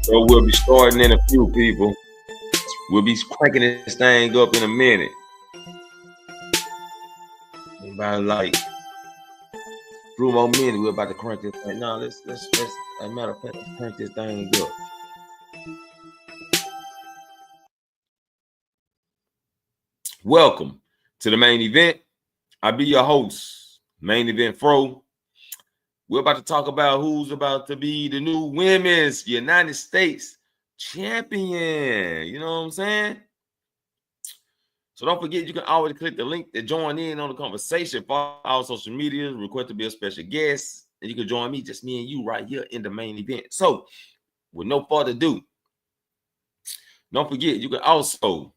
So we'll be starting in a few, people. We'll be cranking this thing up in a minute. About like 3 more minutes, we're about to crank this thing. No, let's as a matter of fact, let's crank this thing up. Welcome to the main event. I'll be your host, Main Event Fro. We're about to talk about who's about to be the new Women's United States Champion. You know what I'm saying? So don't forget, you can always click the link to join in on the conversation. Follow our social media, request to be a special guest, and you can join me, just me and you, right here in the main event. So, with no further ado, don't forget, you can also,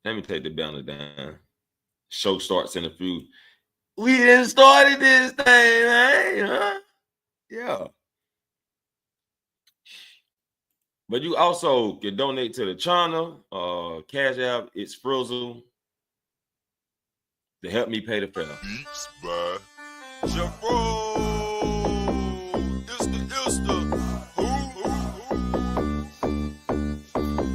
let me take the banner down. Show starts in a few. We didn't started this thing, man. Huh? Yeah. But you also can donate to the channel. Cash App, it's Frizzle to help me pay the fare. Beats by Jafro. It's the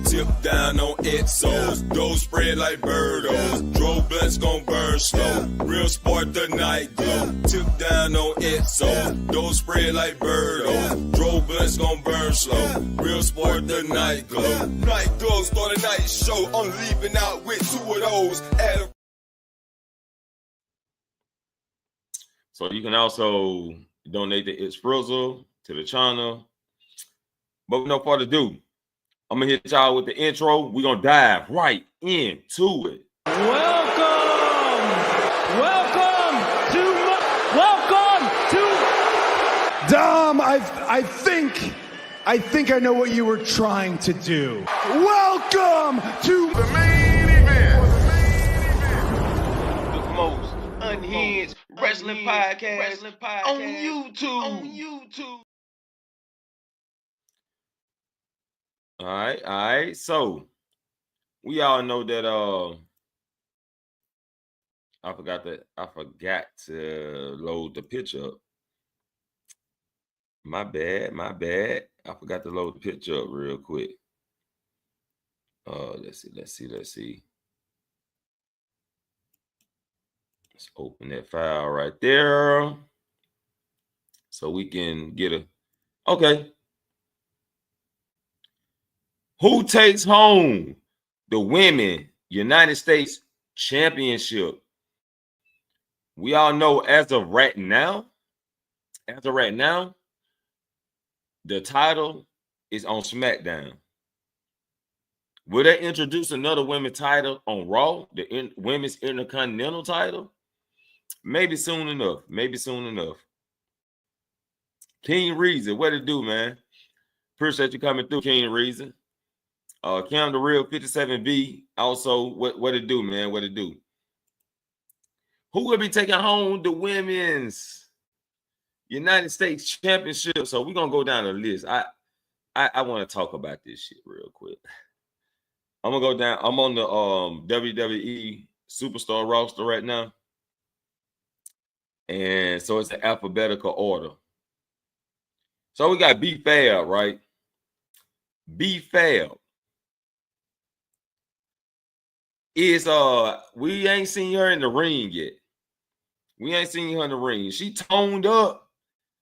Tip down on Exos, dough spread like birdos. Drove blunts gon' burn slow. Real sport the night glow. Tip down on Exos, dough spread like birdos. Drove blunts gon' burn slow. Real sport the night glow. Night glow, start a night show. I'm leaving out with 2 of those. So you can also donate to It's Frizzle to the channel. But with no further ado, I'm gonna hit y'all with the intro. We're gonna dive right into it. Welcome to Dom, I think I know what you were trying to do. Welcome to The main event. The most unhinged wrestling podcast on YouTube. All right. So we all know that I forgot to load the picture up. My bad. I forgot to load the picture up real quick. Let's see. Let's open that file right there so we can get a okay. Who takes home the Women United States Championship? We all know as of right now, the title is on SmackDown. Will they introduce another women's title on Raw, the Women's Intercontinental title? Maybe soon enough. King Reason, what it do, man? Appreciate you coming through, King Reason. Cam the Real 57V. Also, what it do, man? What it do? Who will be taking home the Women's United States Championship? So we're gonna go down the list. I want to talk about this shit real quick. I'm gonna go down. I'm on the WWE Superstar roster right now, and so it's an alphabetical order. So we got B Fab, right? B Fab is we ain't seen her in the ring yet. She toned up,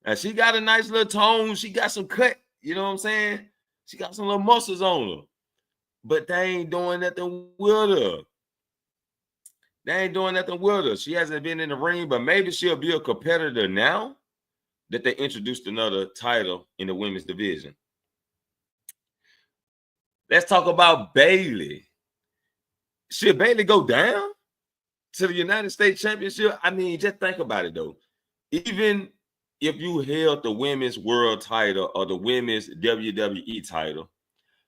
and she got a nice little tone. She got some cut. You know what I'm saying? She got some little muscles on her. But they ain't doing nothing with her. She hasn't been in the ring, but maybe she'll be a competitor now that they introduced another title in the women's division. Let's talk about Bayley. Should Bayley go down to the United States Championship? I mean, just think about it, though. Even if you held the women's world title or the women's WWE title,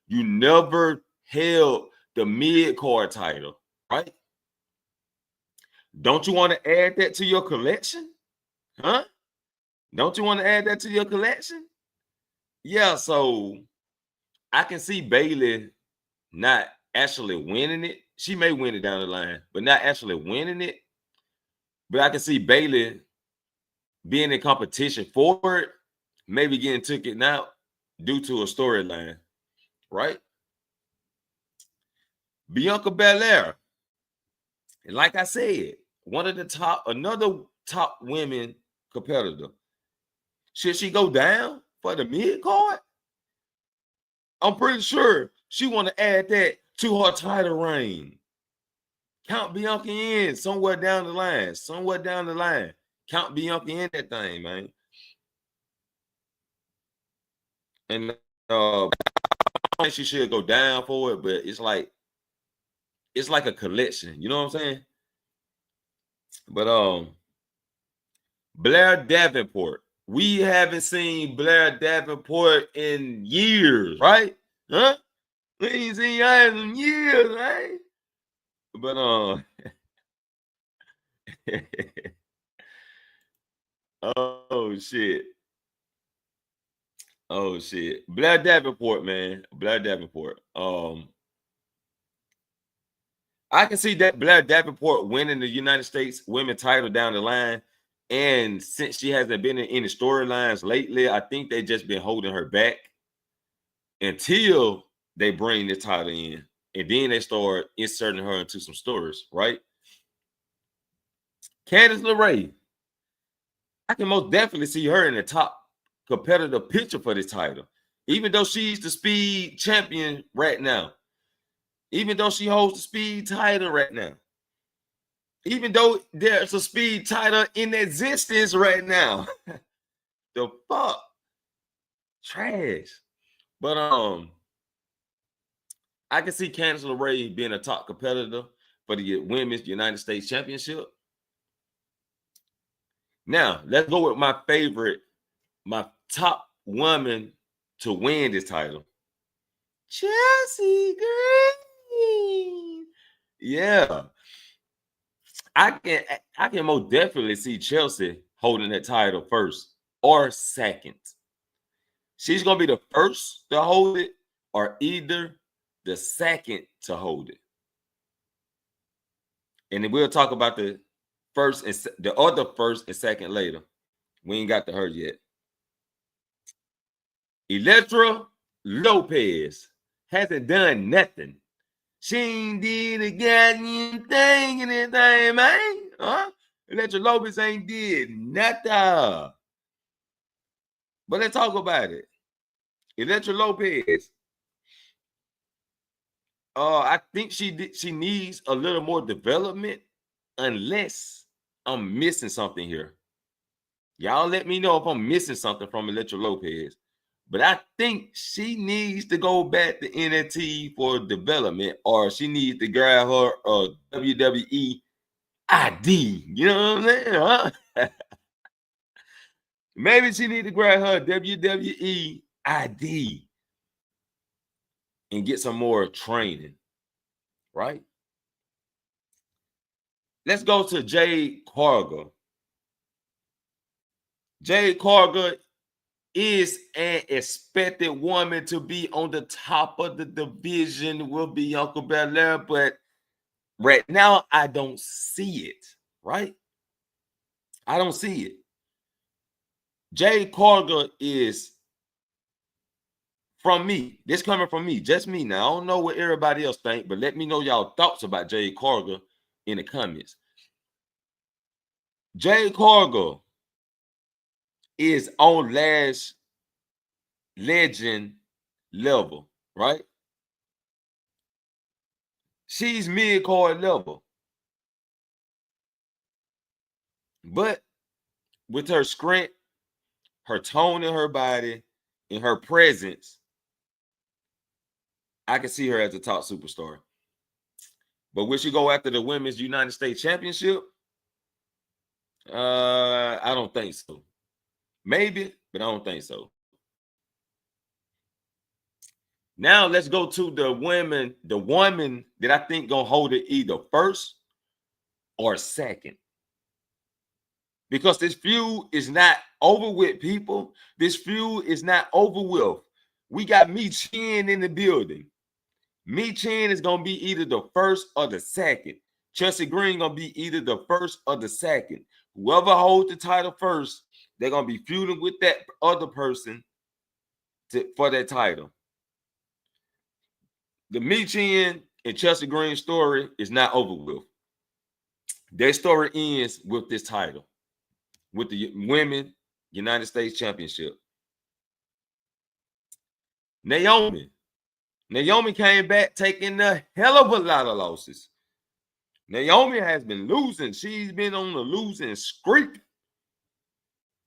you never held the mid-card title, right? Don't you want to add that to your collection? Huh? Don't you want to add that to your collection? Yeah, so I can see Bayley not actually winning it. She may win it down the line, but not actually winning it. But I can see Bayley being in competition for it, maybe getting taken out due to a storyline, right? Bianca Belair, and like I said, another top women competitor. Should she go down for the mid card? I'm pretty sure she want to add that to her title reign. Count Bianca in somewhere down the line. Count Bianca in that thing, man. And I think she should go down for it, but it's like a collection. You know what I'm saying? But Blair Davenport. We haven't seen Blair Davenport in years, right? Huh? We ain't seen her in years, right? But oh shit. Blair Davenport, man. Blair Davenport. I can see that Blair Davenport winning the United States women's title down the line. And since she hasn't been in any storylines lately, I think they just been holding her back until they bring the title in. And then they start inserting her into some stories, right? Candice LeRae. I can most definitely see her in the top competitive picture for this title. Even though she's the speed champion right now. Even though she holds the speed title right now. Even though there's a speed title in existence right now. The fuck? Trash. But I can see Candice LeRae being a top competitor for the Women's United States Championship. Now, let's go with my top woman to win this title. Chelsea Green. Yeah. I can most definitely see Chelsea holding that title first or second. She's going to be the first to hold it or either the second to hold it. And then we'll talk about the other first and second later. We ain't got to her yet. Elektra Lopez hasn't done nothing. She ain't did a goddamn thing in anything, man. Huh? Elektra Lopez ain't did nothing. But let's talk about it. Elektra Lopez. I think she needs a little more development, unless I'm missing something here. Y'all let me know if I'm missing something from Elektra Lopez. But I think she needs to go back to NXT for development, or she needs to grab her WWE ID. You know what I'm saying? Huh? Maybe she needs to grab her WWE ID and get some more training, right? Let's go to Jade Cargill. Jade Cargill is an expected woman to be on the top of the division with Bianca Belair, but right now I don't see it, right? I don't see it. Jade Cargill is, from me, this coming from me, just me now. I don't know what everybody else think, but let me know y'all thoughts about Jade Cargill in the comments. Jade Cargill is on Lash Legend level, right? She's mid-card level. But with her strength, her tone in her body, and her presence, I can see her as a top superstar. But will she go after the Women's United States Championship? I don't think so. Maybe, but I don't think so. Now let's go to the woman that I think gonna hold it either first or second. Because this feud is not over with, people. This feud is not over with. We got Michin in the building. Michin is gonna be either the first or the second. Chelsea Green gonna be either the first or the second. Whoever holds the title first, they're gonna be feuding with that other person for that title. The Michin and Chelsea Green story is not over with. Their story ends with this title, with the Women United States Championship. Naomi came back taking a hell of a lot of losses. Naomi has been losing. She's been on the losing streak.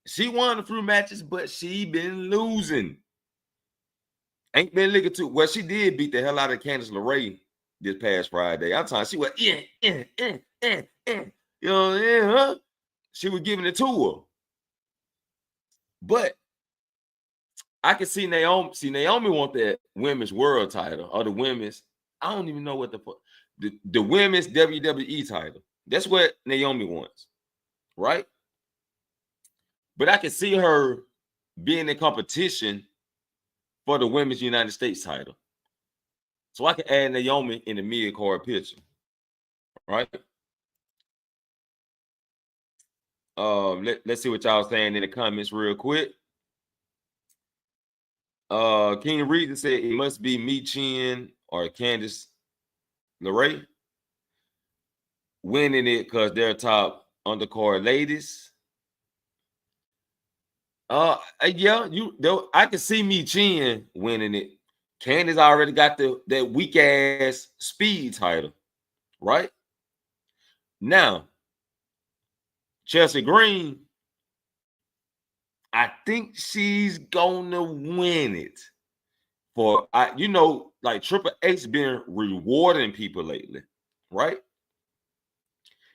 She won a few matches, but she been losing. Ain't been looking too well. She did beat the hell out of Candice LeRae this past Friday. I'm talking. She went, you know, she was giving it to her. But I can see Naomi. See, Naomi want that women's world title or the women's. I don't even know what the women's WWE title. That's what Naomi wants, right? But I can see her being in competition for the women's United States title. So I can add Naomi in the mid-card picture, right? Let's see what y'all saying in the comments real quick. King Reason said it must be Michin or Candice LeRae winning it because they're top undercard ladies. Yeah, I can see Michin winning it. Candice already got that weak ass speed title, right? Now, Chelsea Green, I think she's gonna win it. Like Triple H been rewarding people lately, right?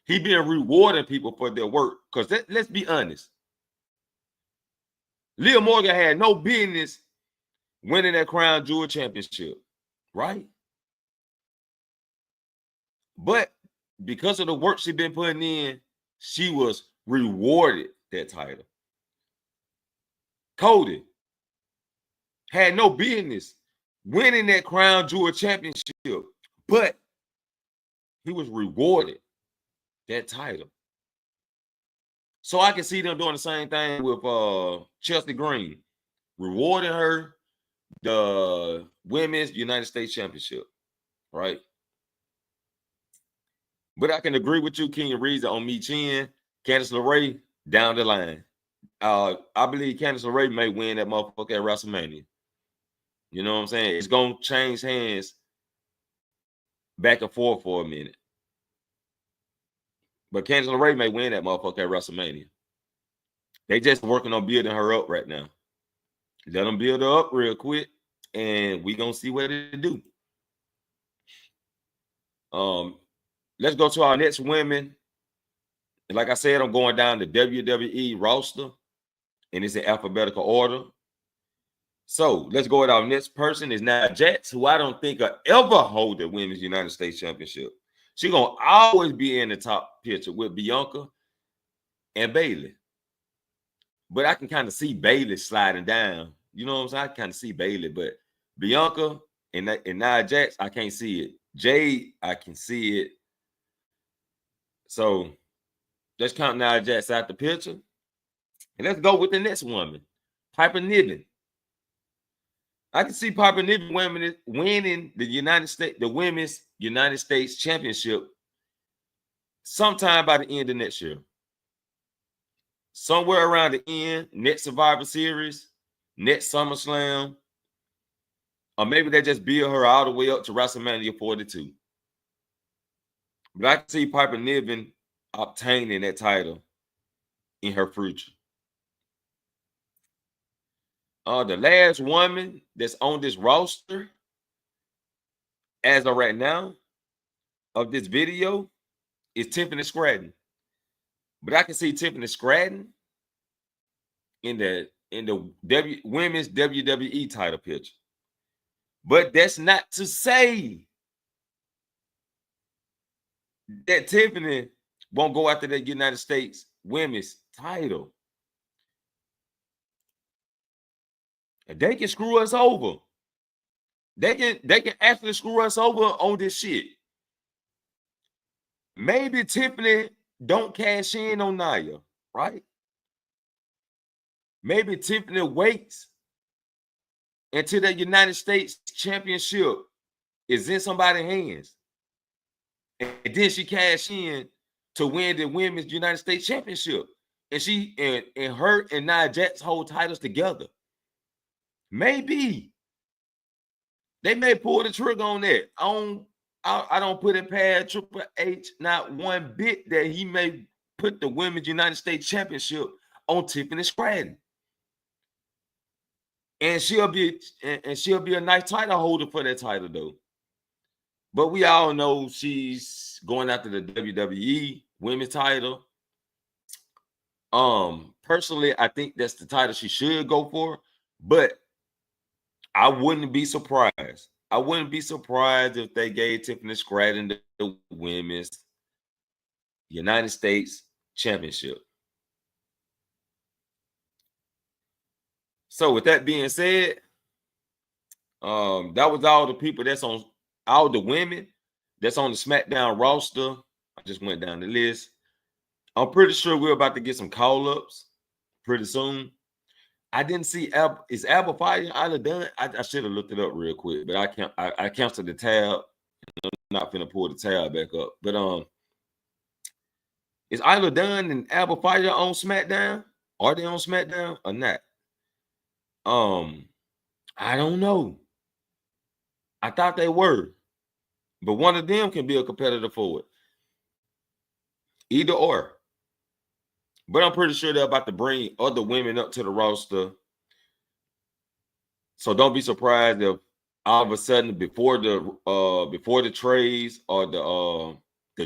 He been rewarding people for their work. Because let's be honest, Leah Morgan had no business winning that Crown Jewel Championship, right? But because of the work she's been putting in, she was rewarded that title. Cody had no business winning that Crown Jewel Championship, but he was rewarded that title. So I can see them doing the same thing with Chelsea Green, rewarding her the Women's United States Championship, right? But I can agree with you, King Reason, on Michin, Candice LeRae down the line. I believe Candice LeRae may win that motherfucker at WrestleMania. You know what I'm saying? It's going to change hands back and forth for a minute. But Candice LeRae may win that motherfucker at WrestleMania. They just working on building her up right now. Let them build her up real quick, and we going to see what it do. Let's go to our next women. And like I said, I'm going down the WWE roster, and it's in alphabetical order. So let's go with our next person. Is Nia Jax, who I don't think will ever hold the Women's United States Championship. She's going to always be in the top picture with Bianca and Bayley. But I can kind of see Bayley sliding down. You know what I'm saying? I kind of see Bayley, but Bianca and Nia Jax, I can't see it. Jade, I can see it. So let's count Nia Jax out the picture. And let's go with the next woman, Piper Niven. I can see Piper Niven winning the Women's United States Championship sometime by the end of next year. Somewhere around the end, next Survivor Series, next SummerSlam, or maybe they just build her all the way up to WrestleMania 42. But I can see Piper Niven obtaining that title in her future. The last woman that's on this roster as of right now of this video is Tiffany Stratton. But I can see Tiffany Stratton in the women's WWE title picture. But that's not to say that Tiffany won't go after the United States women's title. And they can screw us over. They can actually screw us over on this shit. Maybe Tiffany don't cash in on Nia. right? Maybe Tiffany waits until the United States Championship is in somebody's hands, and then she cash in to win the Women's United States Championship, and she and her and Nia Jax hold titles together. Maybe they may pull the trigger on that. I don't put it past Triple H not one bit that he may put the Women's United States Championship on Tiffany Stratton. And she'll be a nice title holder for that title, though. But we all know she's going after the WWE women's title. Personally, I think that's the title she should go for, but I wouldn't be surprised. I wouldn't be surprised if they gave Tiffany Stratton the Women's United States Championship. So with that being said, that was all the people that's on, all the women that's on the SmackDown roster. I just went down the list. I'm pretty sure we're about to get some call-ups pretty soon. I didn't see is Alba Fire Isla done? I should have looked it up real quick, but I canceled the tab. I'm not gonna pull the tab back up. But is Isla Dunn and Alba Fire on SmackDown? Are they on SmackDown or not? I don't know. I thought they were, but one of them can be a competitor for it. Either or. But I'm pretty sure they're about to bring other women up to the roster. So don't be surprised if all of a sudden before the trades or the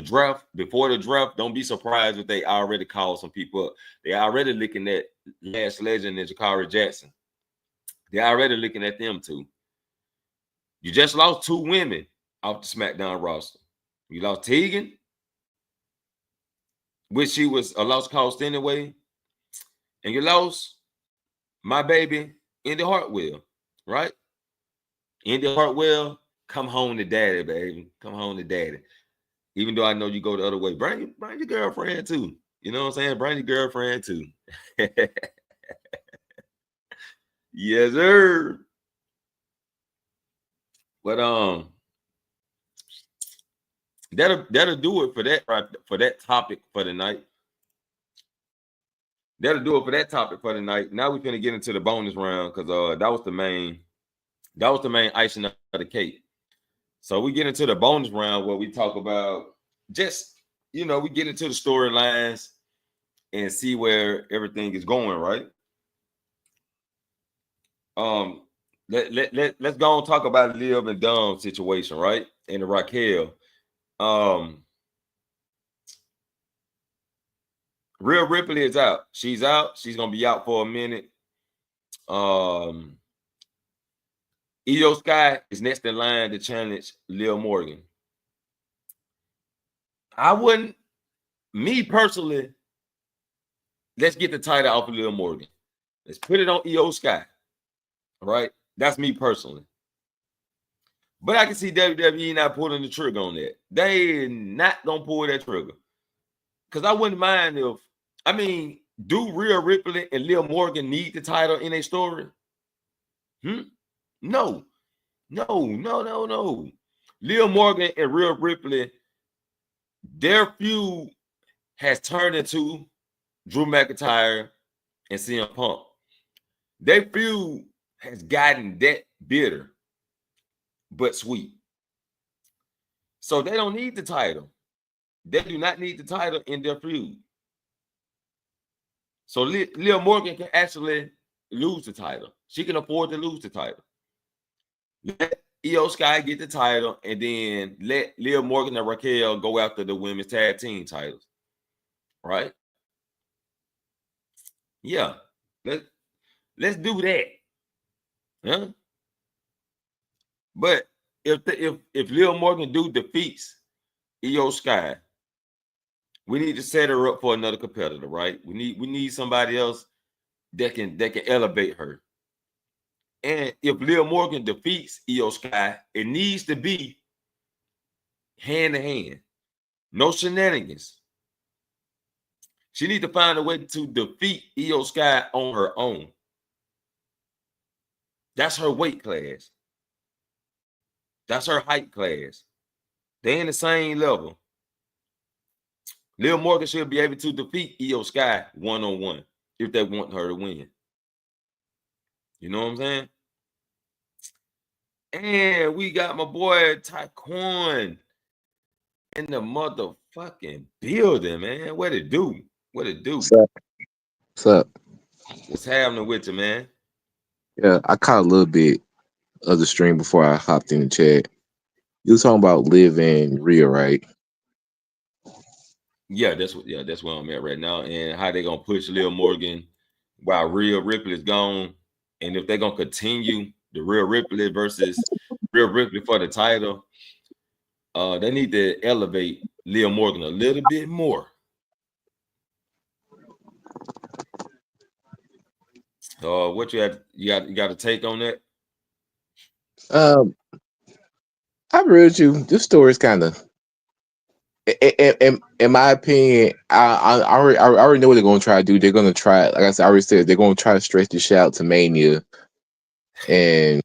draft, before the draft, don't be surprised if they already called some people up. They already looking at Lash Legend and Jakara Jackson. They're already looking at them too. You just lost 2 women off the SmackDown roster. You lost Tegan, which she was a lost cause anyway, and you lost my baby, Indy Hartwell, right? Indy Hartwell, come home to daddy, baby. Come home to daddy. Even though I know you go the other way, bring your girlfriend too. You know what I'm saying? Bring your girlfriend too. Yes, sir. But that'll do it for that topic for the night. That'll do it for that topic for the night. Now we're gonna get into the bonus round because that was the main icing of the cake. So we get into the bonus round where we talk about just, we get into the storylines and see where everything is going, right? Let's go and talk about Liv and Dom situation, right? And the Raquel. Rhea Ripley is out. She's out. She's gonna be out for a minute. Io Sky is next in line to challenge Liv Morgan. Me personally, let's get the title off of Liv Morgan. Let's put it on Io Sky. All right, that's me personally. But I can see WWE not pulling the trigger on that. They not gonna pull that trigger. Because I wouldn't mind if, do Rhea Ripley and Liv Morgan need the title in a story? No. Liv Morgan and Rhea Ripley, their feud has turned into Drew McIntyre and CM Punk. Their feud has gotten that bitter but sweet. So they don't need the title. They do not need the title in their feud. So Liv Morgan can actually lose the title. She can afford to lose the title. Let Io Sky get the title, and then let Liv Morgan and Raquel go after the women's tag team titles. Right? Yeah. Let's do that. Huh? But if Liv Morgan defeats Io Sky, we need to set her up for another competitor, right? We need somebody else that can elevate her. And if Liv Morgan defeats Io Sky, it needs to be hand to hand. No shenanigans. She need to find a way to defeat Io Sky on her own. That's her weight class. That's her height class. They in the same level. Liv Morgan should be able to defeat Io Sky one-on-one if they want her to win. You know what I'm saying? And we got my boy Taekwon in the motherfucking building, man. What it do? What it do? What's up? What's up? What's happening with you, man? Yeah, I caught a little bit of the stream before I hopped in the chat. You were talking about Liv and Rhea, right? Yeah, that's where I'm at right now, and how they gonna push Liv Morgan while Rhea Ripley is gone, and if they're gonna continue the Rhea Ripley versus Rhea Ripley for the title, they need to elevate Liv Morgan a little bit more. What you got a take on that? I agree with you. This story is kind of, in my opinion, I already know what they're going to try to do. They're going to try, like I already said, they're going to try to stretch this shit out to Mania, and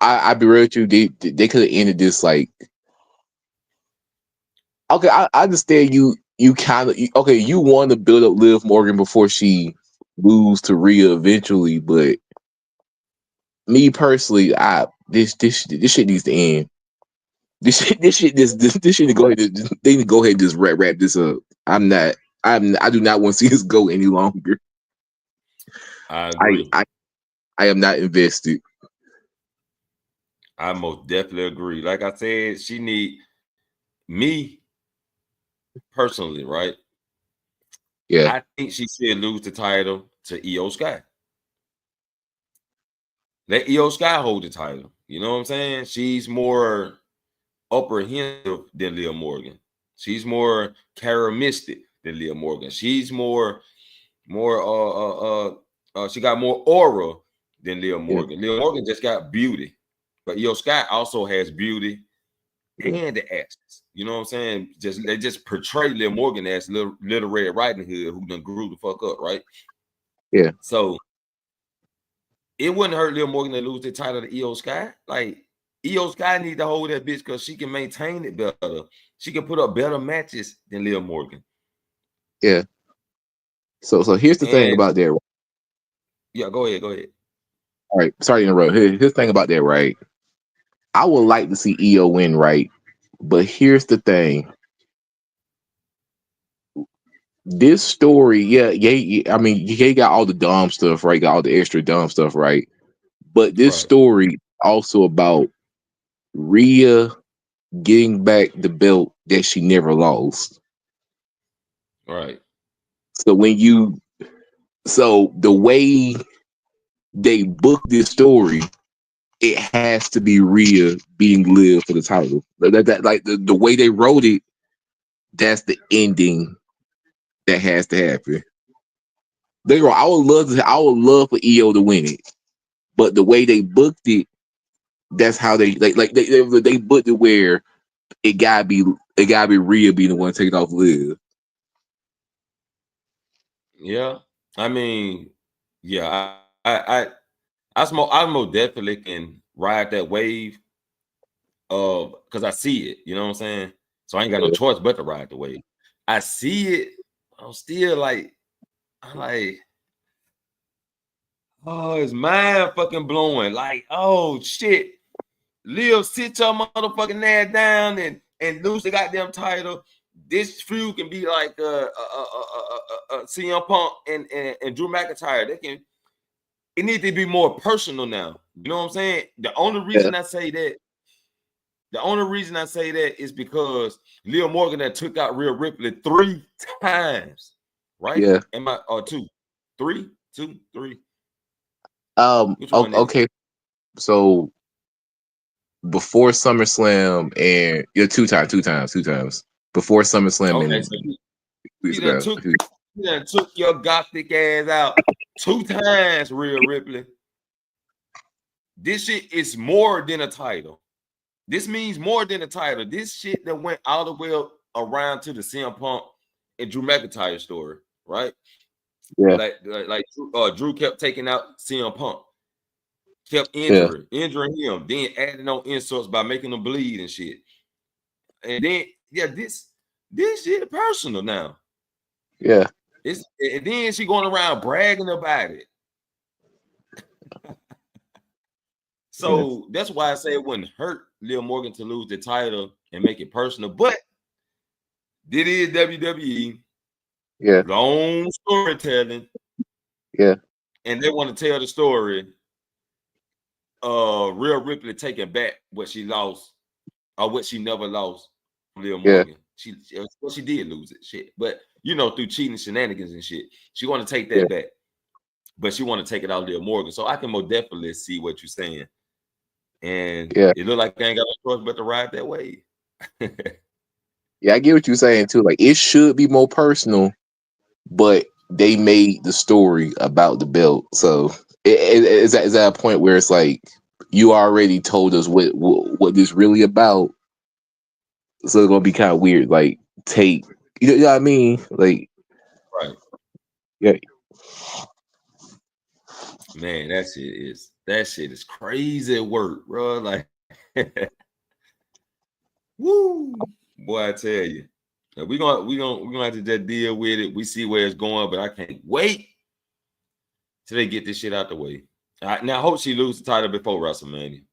I be real with you. They could have ended this like, okay, I understand you kind of, okay, you want to build up Liv Morgan before she lose to Rhea eventually, but me personally, this shit needs to end. This shit need to go ahead. They need to go ahead and just wrap this up. I do not want to see this go any longer. I agree. I am not invested. I most definitely agree. Like I said, she need me personally, right? Yeah. I think she should lose the title to Io Sky. Let Io Sky hold the title. You know what I'm saying? She's more apprehensive than Liv Morgan. She's more charismatic than Liv Morgan. She's more she got more aura than Liv Morgan. Yeah. Liv Morgan just got beauty, but Io Sky also has beauty and the accents. You know what I'm saying? They just portray Liv Morgan as little Red Riding Hood who done grew the fuck up, right? Yeah. So it wouldn't hurt Liv Morgan to lose the title to Io Sky. Like, Io Sky need to hold that bitch because she can maintain it better. She can put up better matches than Liv Morgan. Yeah. So here's the thing about that. Yeah, go ahead. All right, sorry to interrupt. Here's the thing about that, right? I would like to see Io win, right? But here's the thing. This story, I mean, you got all the dumb stuff, right? Got all the extra dumb stuff, right? But this story also about Rhea getting back the belt that she never lost. Right. So the way they book this story, it has to be Rhea being Liv for the title. That like the way they wrote it, that's the ending that has to happen. I would love for Io to win it, but the way they booked it, that's how they booked it where it gotta be Rhea being the one taking off Liv. Yeah, I mean, yeah, I most definitely can ride that wave, because I see it. You know what I'm saying? So I ain't got no choice but to ride the wave. I see it. I'm still like, oh, it's mind fucking blowing. Like, oh shit, Liv, sit your motherfucking ass down and lose the goddamn title. This feud can be like CM Punk and Drew McIntyre. It needs to be more personal now. You know what I'm saying? The only reason I say that is because Liv Morgan that took out Rhea Ripley 3 times, right? Yeah. Am I two, three? Okay. So before SummerSlam and two times before SummerSlam. Okay, so he done took your gothic ass out 2 times, Rhea Ripley. This shit is more than a title. This means more than a title. This shit that went all the way up around to the CM Punk and Drew McIntyre story, right? Yeah. Like Drew kept taking out CM Punk, kept injuring him, then adding on insults by making him bleed and shit. And then this shit personal now. Yeah. And then she going around bragging about it. So that's why I say it wouldn't hurt Liv Morgan to lose the title and make it personal. But it is WWE. Yeah. Long storytelling. Yeah. And they want to tell the story. Rhea Ripley taking back what she lost or what she never lost from Liv Morgan. She did lose it, shit. But through cheating shenanigans and shit, she want to take that back. But she want to take it out of Liv Morgan. So I can more definitely see what you're saying. And it look like they ain't got no choice but to ride that way. Yeah, I get what you're saying too. Like, it should be more personal, but they made the story about the belt. So is that a point where it's like you already told us what this really about? So it's gonna be kind of weird. Like, you know what I mean? Like, right? Yeah. Man, that shit is crazy work, bro. Like, woo, boy, I tell you, we gonna have to just deal with it. We see where it's going, but I can't wait till they get this shit out the way. Now, I hope she loses the title before WrestleMania.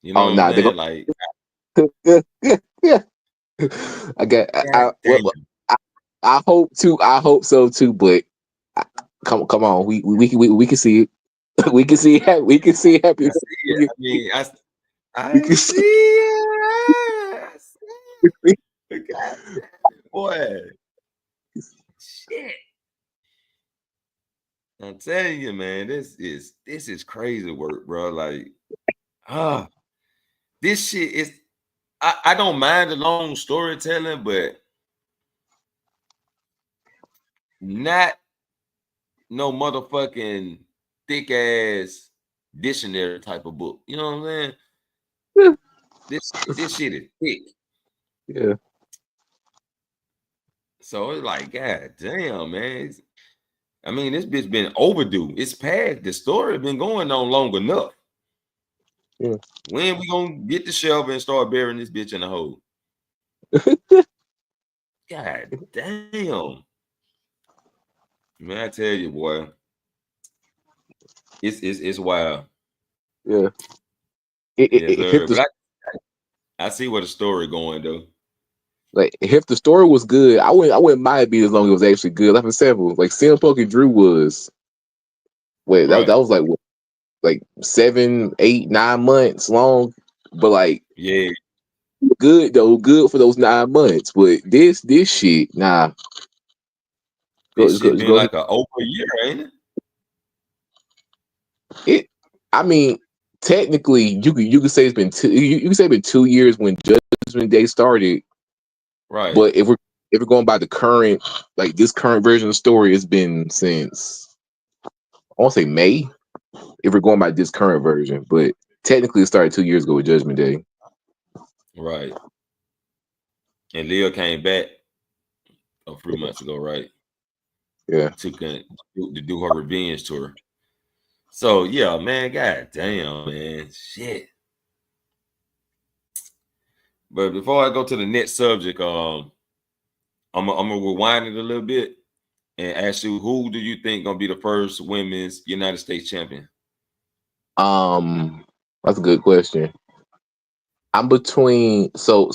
You know what I'm saying? Like, yeah. I hope too. I hope so too. But come on, we can see it. We can see it. We can see it happen. I mean, I can see it. God, boy, shit. I'm telling you, man, this is crazy work, bro. Like, this shit is. I don't mind the long storytelling, but not no motherfucking thick ass dictionary type of book. You know what I'm saying? This shit is thick. Yeah. So it's like, God damn, man. I mean, this bitch been overdue. It's past the story been going on long enough. Yeah. When we gonna get the shelf and start burying this bitch in the hole? God damn. Man, I tell you, boy. It's wild. Yeah. But I see where the story going though. Like, if the story was good, I wouldn't mind it being as long as it was actually good. Like, for example, like CM Punk and Drew was. Wait, that was like what, like 7, 8, 9 months long, but like, yeah, good though, good for those 9 months. But this shit, nah. This shit been like over a year, ain't it? I mean, technically, you could say it's been you could say it's been 2 years when Judgment Day started. Right. But if we're going by the current, like this current version of the story, it's been since I want to say May. If we're going by this current version, but technically it started 2 years ago with Judgment Day. Right. And Leah came back a few months ago, right? Yeah. To do her revenge tour. So yeah, man, god damn, man, shit. But before I go to the next subject, I'm gonna rewind it a little bit and ask you, who do you think gonna be the first women's United States champion? That's a good question. I'm between so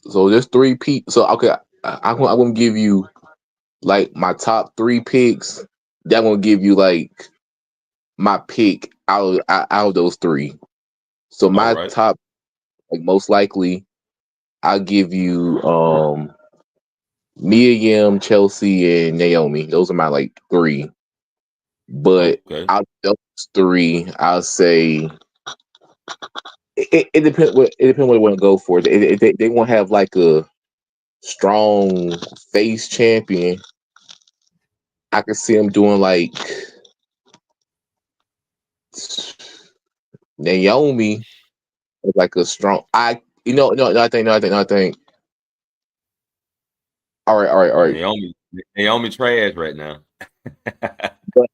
there's 3 people. So okay, I'm gonna give you like my top 3 picks. That gonna give you like my pick out of those 3. So my top, like most likely, I'll give you Mia Yim, Chelsea, and Naomi. Those are my like 3. But out of those 3, I'll say it depends. What they want to go for. They want to have like a strong face champion. I can see them doing like Naomi, like a strong. I think All right. Naomi trash right now. But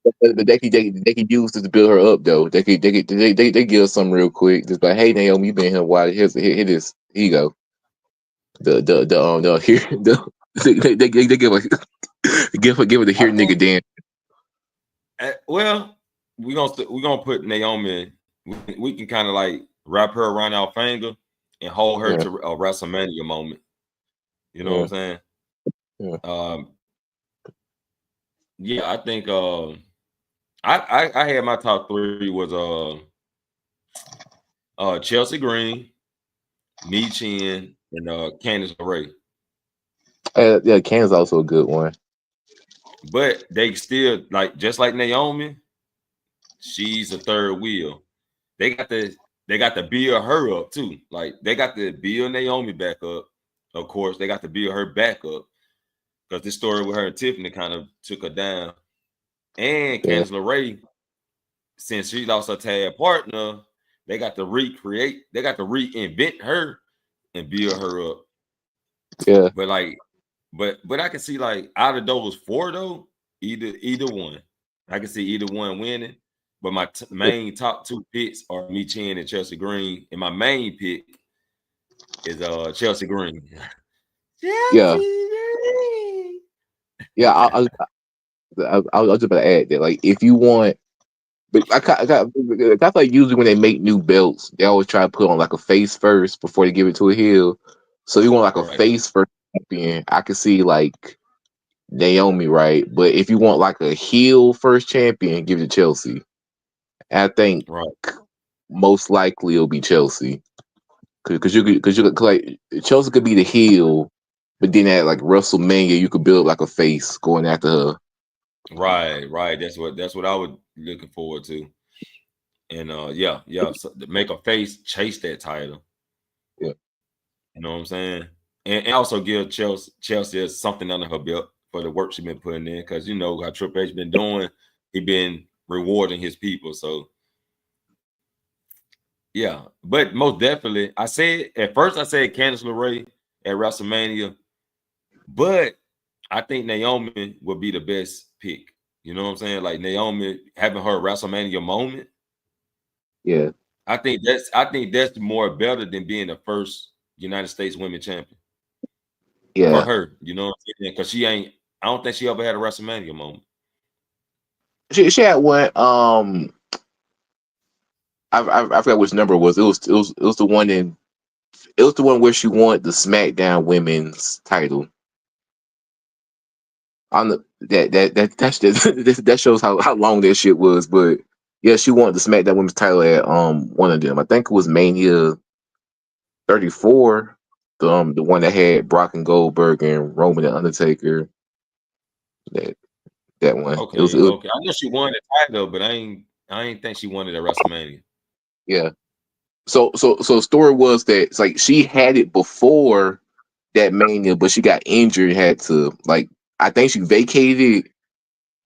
they could use this to build her up though. They give us something real quick. Just like, hey Naomi, you been here a while. Here this. Here you go. Here they give her the here nigga dance. Well, we're gonna put Naomi. We can kind of like wrap her around our finger and hold her to a WrestleMania moment. You know what I'm saying? Yeah. I think I had my top 3 was Chelsea Green, Mi Chin, and Candice LeRae. Yeah, Can's also a good one. But they still just like Naomi, she's a third wheel. They got to build her up too. Like they got to build Naomi back up. Of course, they got to build her back up because this story with her and Tiffany kind of took her down. And Candice LeRae, since she lost her tag partner, they got to reinvent her and build her up. Yeah. But I can see like out of those 4 though, either one. I can see either one winning. But my main top 2 picks are Mi Chin and Chelsea Green, and my main pick is Chelsea Green. Yeah. Yeah, I was just about to add that. Like, if you want, but I like usually when they make new belts, they always try to put on like a face first before they give it to a heel. So you want like a face first champion. I can see like Naomi, right? But if you want like a heel first champion, give it to Chelsea. And I think most likely it'll be Chelsea, because like Chelsea could be the heel, but then at like WrestleMania you could build like a face going after her. Right. That's what I was looking forward to. And so make a face chase that title. Yeah. You know what I'm saying? And also give Chelsea something under her belt for the work she's been putting in, because you know how Triple H been doing. He been rewarding his people. So yeah, but most definitely, I said Candice LeRae at WrestleMania, but I think Naomi would be the best pick. You know what I'm saying? Like Naomi having her WrestleMania moment. Yeah. I think that's more better than being the first United States Women Champion. Yeah. For her, you know what I'm saying? Because I don't think she ever had a WrestleMania moment. She had one. I forgot which number it was. It was the one where she won the SmackDown Women's title. On that shows how long that shit was. But yeah, she won the SmackDown Women's title at one of them. I think it was Mania 34. The one that had Brock and Goldberg and Roman and Undertaker. That one. Okay. It was, I know she won the title, but I ain't think she won it at WrestleMania. Yeah. So story was that it's like she had it before that Mania, but she got injured and had to, like, I think she vacated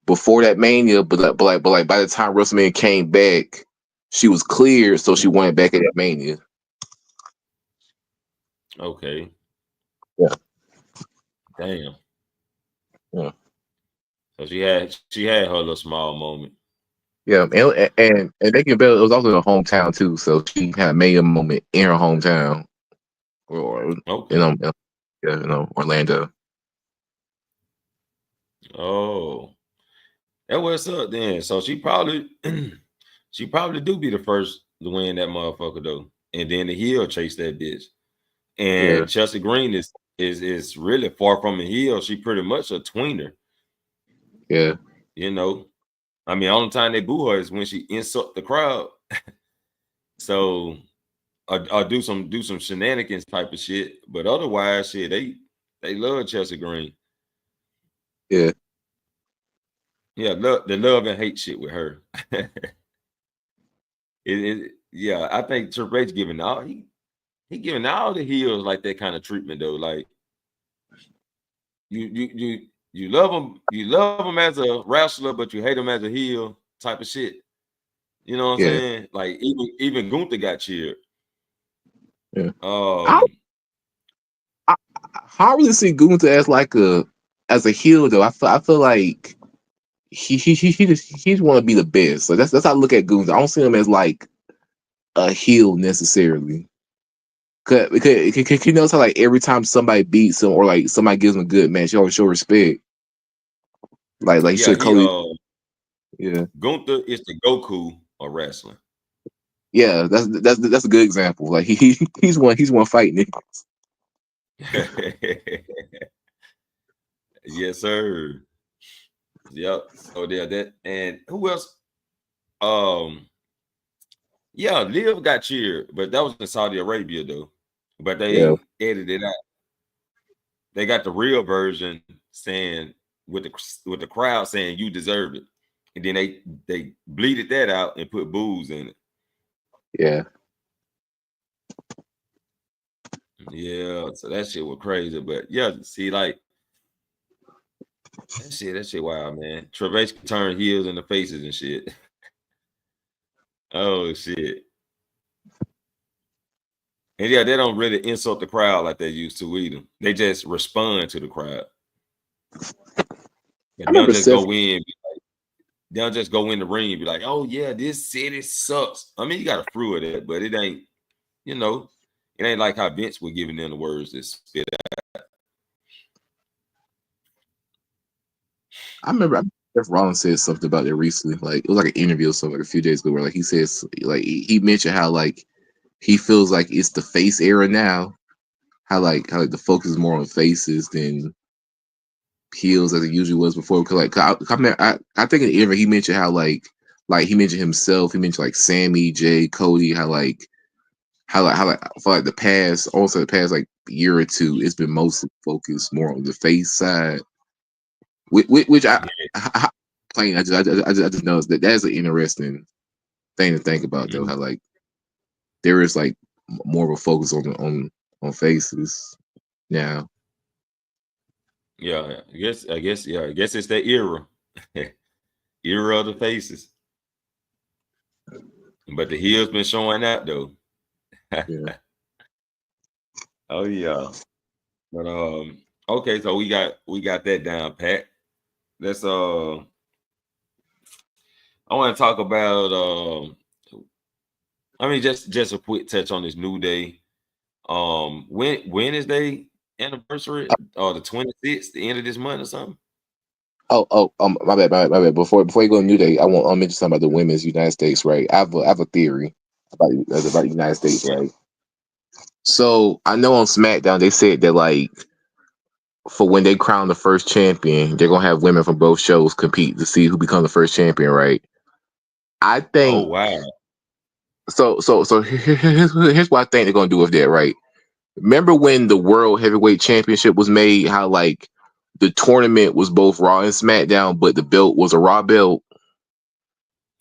before that Mania, but by the time WrestleMania came back, she was cleared, so she went back at that Mania. Okay. Yeah. Damn. Yeah. So she had her little small moment. Yeah, and they can bet it was also in her hometown too, so she had a Mania moment in her hometown, or Orlando. Oh, that what's up then. So she probably do be the first to win that motherfucker though, and then the heel chase that bitch. And Chelsea Green is really far from a heel. She pretty much a tweener. Yeah, you know, I mean, only time they boo her is when she insult the crowd. So, or do some shenanigans type of shit. But otherwise, shit, they love Chelsea Green. Yeah. Yeah, the love and hate shit with her. Yeah, I think Triple H giving he giving all the heels like that kind of treatment though. Like you love him as a wrestler, but you hate him as a heel type of shit. You know what I'm saying? Like even Gunther got cheered. Yeah. I really see Gunther as like as a heel though. I feel like he just want to be the best. So that's how I look at Gunther. I don't see him as like a heel necessarily. Because he knows how like every time somebody beats him or like somebody gives him a good match, he always show respect. Like he Yeah, said, Cody. Yeah, Gunther is the Goku of wrestling. yeah, that's a good example. Like he's one fighting niggas. Yes, sir. Yep. So there, that and who else? Yeah, Liv got cheered, but that was in Saudi Arabia though. But Yeah, they edited it out. They got the real version saying with the crowd saying you deserve it, and then they bleeded that out and put booze in it. yeah. Yeah, so that shit was crazy. But yeah, see, like that shit wild, man. Trevesque turned heels in the faces and shit. Oh shit. And yeah, they don't really insult the crowd like they used to either. They just respond to the crowd. But I they don't remember just Seth. go in. They don't just go in the ring and be like, "Oh yeah, this city sucks." I mean, you got to prove it, but it ain't. It ain't like how Vince was giving them the words that spit out. I remember Seth Rollins said something about that recently. Like it was like an interview or something like a few days ago where like he says like he mentioned how like he feels like it's the face era now. How the focus is more on faces than heels as it usually was before. Because I think in the interview he mentioned how like he mentioned himself. He mentioned like Sammy, Jay, Cody. How for like the past like year or two, it's been mostly focused more on the face side. Which I plain I just know that that's an interesting thing to think about though. How like there is like more of a focus on faces now. Yeah, I guess it's that era. Era of the faces. But the heels been showing out though. Yeah. Oh yeah. But okay, so we got that down pat. Let's I want to talk about I mean just a quick touch on this New Day. When is their anniversary? The 26th, the end of this month or something? My bad. Before you go to New Day, I want to mention something about the women's United States, right? I have a theory about the United States, right? So I know on SmackDown they said that like for when they crown the first champion, they're gonna have women from both shows compete to see who becomes the first champion, right? I Oh think wow. so here's what I think they're gonna do with that, right? Remember when the World Heavyweight Championship was made? How like the tournament was both Raw and SmackDown, but the belt was a Raw belt.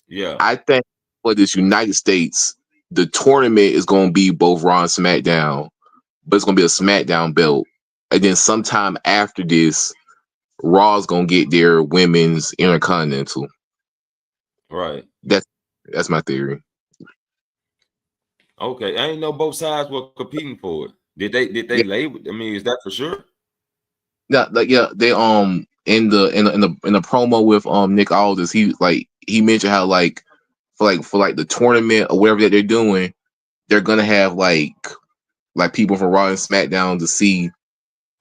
Yeah. I think for this United States, the tournament is going to be both Raw and SmackDown, but it's going to be a SmackDown belt. And then sometime after this, Raw's going to get their women's Intercontinental. Right. That's my theory. Okay. I ain't know both sides were competing for it. Did they label? I mean, is that for sure? Yeah, like they in the promo with Nick Aldis, he mentioned how like for the tournament or whatever that they're doing, they're gonna have like people from Raw and SmackDown to see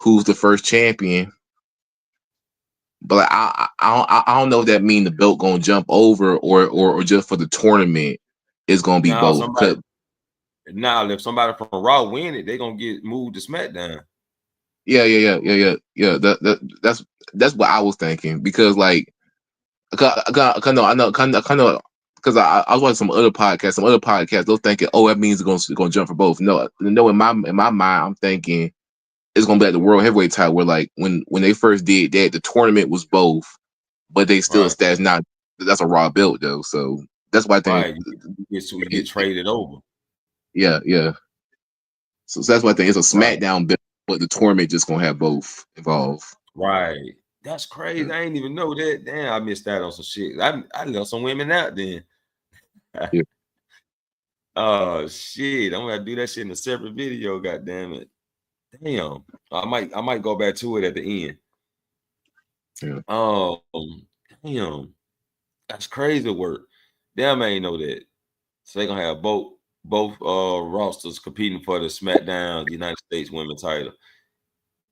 who's the first champion. But like, I don't know if that mean the belt gonna jump over or just for the tournament it's gonna be Now both. if somebody from Raw win it, they're gonna get moved to SmackDown. Yeah. That's what I was thinking because like I know because I was watching some other podcasts. They're thinking, oh, that means it's gonna jump for both. No, in my mind, I'm thinking it's gonna be like the World Heavyweight title, where like when they first did that, the tournament was both, but they still Right. established not that's a Raw belt though. So that's why I think Right. You get traded over. yeah. So that's why I think it's a Right. SmackDown belt, but the tournament just gonna have both involved. Right. That's crazy. I ain't even know that. Damn, I missed out on some shit. I left some women out then. Yeah. Oh shit. I'm gonna do that shit in a separate video, god damn it. Damn, I might go back to it at the end. Yeah. Damn, that's crazy work. Damn, I ain't know that. So they gonna have both rosters competing for the SmackDown United States Women's title.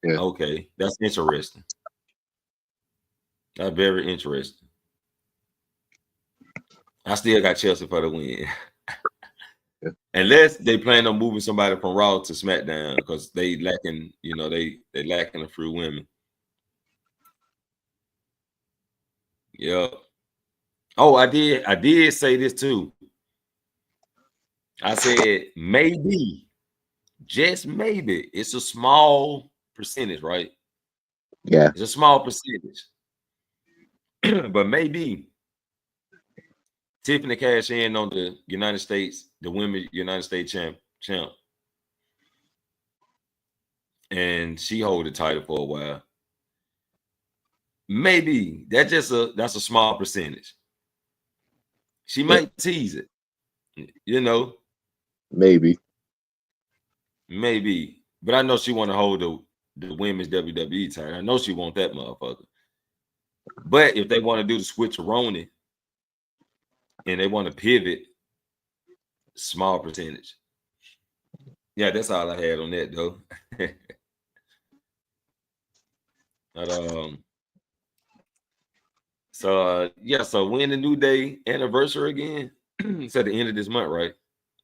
Yeah. Okay, that's interesting. That's very interesting. I still got Chelsea for the win. Yeah. Unless they plan on moving somebody from Raw to SmackDown because they lacking, they lacking a few women. Yeah. Oh, I did say this too. I said maybe, just maybe, it's a small percentage, right? Yeah. It's a small percentage. But maybe Tiffany cash in on the United States, the women United States champ. And she hold the title for a while. Maybe that's a small percentage. She might tease it, Maybe. But I know she want to hold the women's WWE title. I know she want that motherfucker. But if they want to do the switcheroni and they want to pivot, small percentage. Yeah, that's all I had on that though. But, so when the New Day anniversary again? It's at the end of this month, right?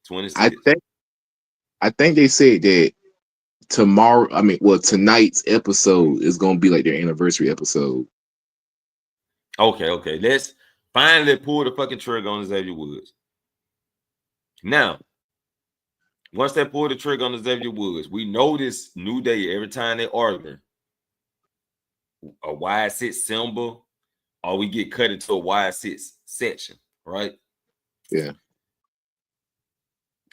26. I think they said that tonight's episode is gonna be like their anniversary episode. Okay. Let's finally pull the fucking trigger on Xavier Woods. Now, once they pull the trigger on Xavier Woods, we know this New Day every time they argue. A wide six symbol, or we get cut into a wide six section, right? Yeah.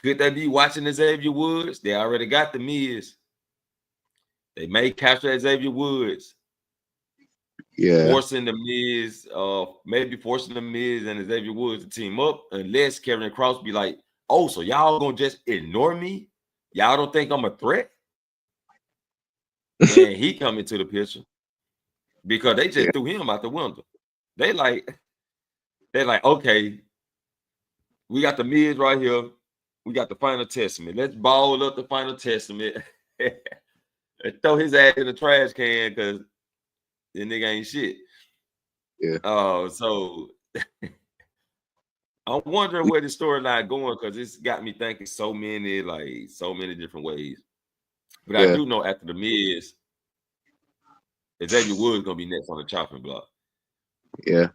Could they be watching Xavier Woods? They already got the Miz. They may capture Xavier Woods. Yeah. Forcing the Miz and Xavier Woods to team up, unless Kevin Cross be like, oh, so y'all gonna just ignore me? Y'all don't think I'm a threat? And he come into the picture because they just threw him out the window. They like, okay, we got the Miz right here. We got the Final Testament. Let's ball up the Final Testament and throw his ass in the trash can because the nigga ain't shit. Yeah. So I'm wondering where the storyline going because it's got me thinking so many different ways. But I do know after the Miz, Xavier Woods gonna be next on the chopping block. Yeah.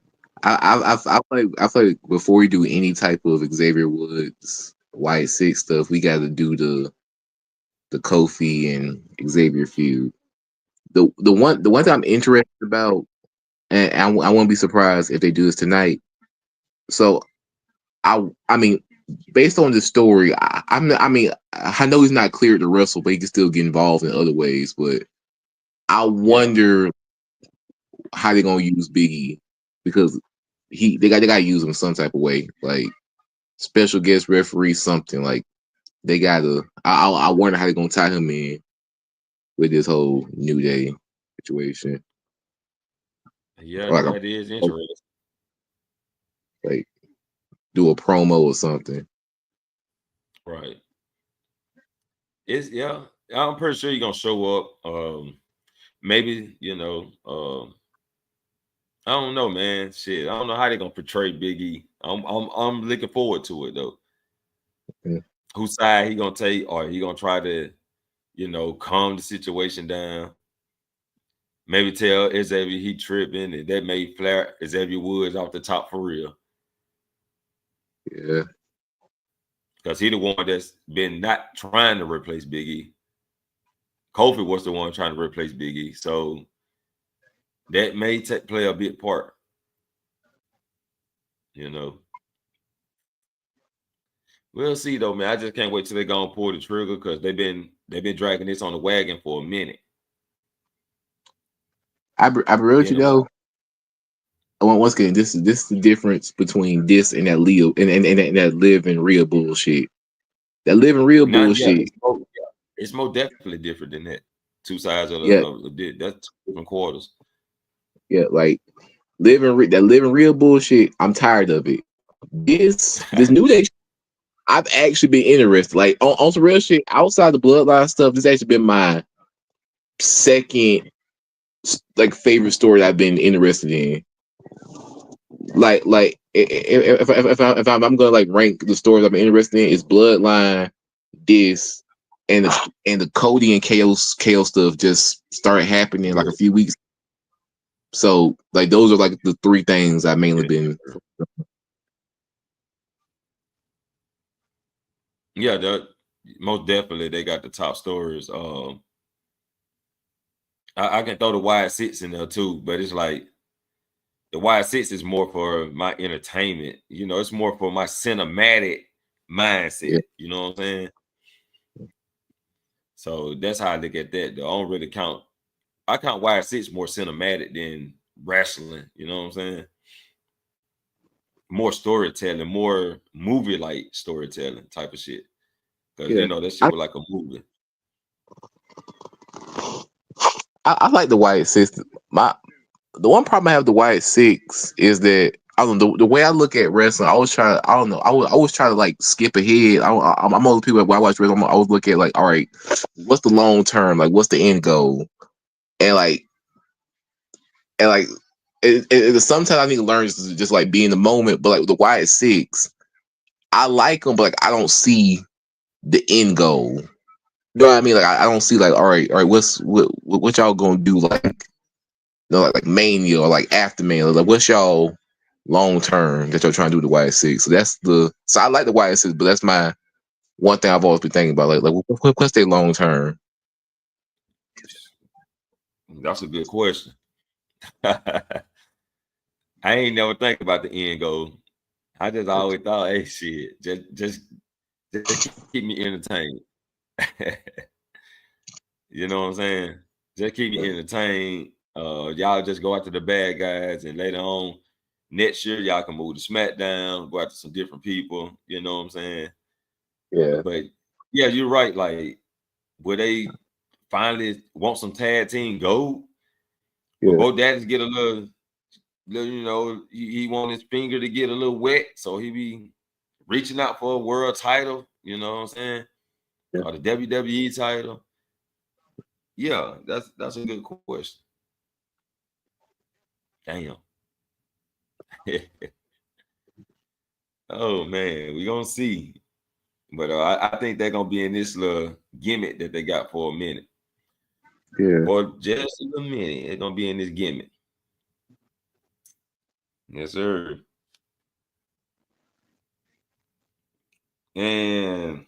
I feel like before we do any type of Xavier Woods White Six stuff, we got to do the Kofi and Xavier feud. The one thing I'm interested about, and I won't be surprised if they do this tonight. So I mean, based on the story, I know he's not cleared to wrestle, but he can still get involved in other ways. But I wonder how they're gonna use Biggie because they got to use him some type of way, like special guest referee, something like they gotta. I wonder how they're gonna tie him in with this whole New Day situation. Yeah, like that is interesting. Like do a promo or something. Right. I'm pretty sure you're gonna show up. Maybe, I don't know, man. Shit. I don't know how they're gonna portray Big E. I'm looking forward to it though. Yeah. Whose side he gonna take, or he gonna try to, calm the situation down. Maybe tell Xavier he tripping, and that may flare Xavier Woods off the top for real. Yeah. Because he the one that's been not trying to replace Big E. Kofi was the one trying to replace Big E. So that may play a big part. We'll see though, man. I just can't wait till they go and pull the trigger because they've been dragging this on the wagon for a minute. I really you know. Once again, this is the difference between this and that Leo and that Live and Real bullshit. That Live and Real bullshit. It's more definitely different than that. Two sides of Yeah, that's two different quarters. yeah, like living real bullshit. I'm tired of it. This New Day, I've actually been interested. Like on some real shit, outside the bloodline stuff, this actually been my second like favorite story that I've been interested in. Like if I'm gonna like rank the stories I've been interested in, is Bloodline, this, and the Cody and KO stuff just started happening like a few weeks. So like those are like the three things I've mainly been. Yeah, most definitely they got the top stories. I can throw the Wide Six in there too, but it's like the Wide Six is more for my entertainment. You know, it's more for my cinematic mindset. Yeah. You know what I'm saying? So that's how I look at that. I don't really count. I count Wide Six more cinematic than wrestling. You know what I'm saying? More storytelling, more movie-like storytelling type of shit. Because Yeah. that shit was like a movie. I like the White Six. The one problem I have with the White Six is that I don't know the way I look at wrestling. I always try. I don't know. I always try to like skip ahead. I'm one of the people when I watch wrestling. I always look at like, all right, what's the long term? Like, what's the end goal? And like, sometimes I need to learn just like be in the moment. But like with the White Six, I like them, but like I don't see the end goal. You know what I mean? Like I don't see like, all right, what y'all gonna do? Like, like Mania or like after Mania. Like, what's y'all long term that you're trying to do with the White Six? So I like the White Six, but that's my one thing I've always been thinking about. Like what's their long term? That's a good question. I ain't never think about the end goal. I just always thought, hey, shit, just keep me entertained. You know what I'm saying? Just keep me entertained. Y'all just go after the bad guys, and later on next year y'all can move to SmackDown, go after some different people. You know what I'm saying? Yeah, But yeah, you're right. Like, would they finally want some tag team gold? Will yeah, both daddies get a little he want his finger to get a little wet, so he be reaching out for a world title, you know what I'm saying? yeah. Or the WWE title. Yeah, that's a good question. Damn. Oh man, we gonna see. But I think they're gonna be in this little gimmick that they got for a minute. Yeah. For just a little minute, they're gonna be in this gimmick. Yes, sir. And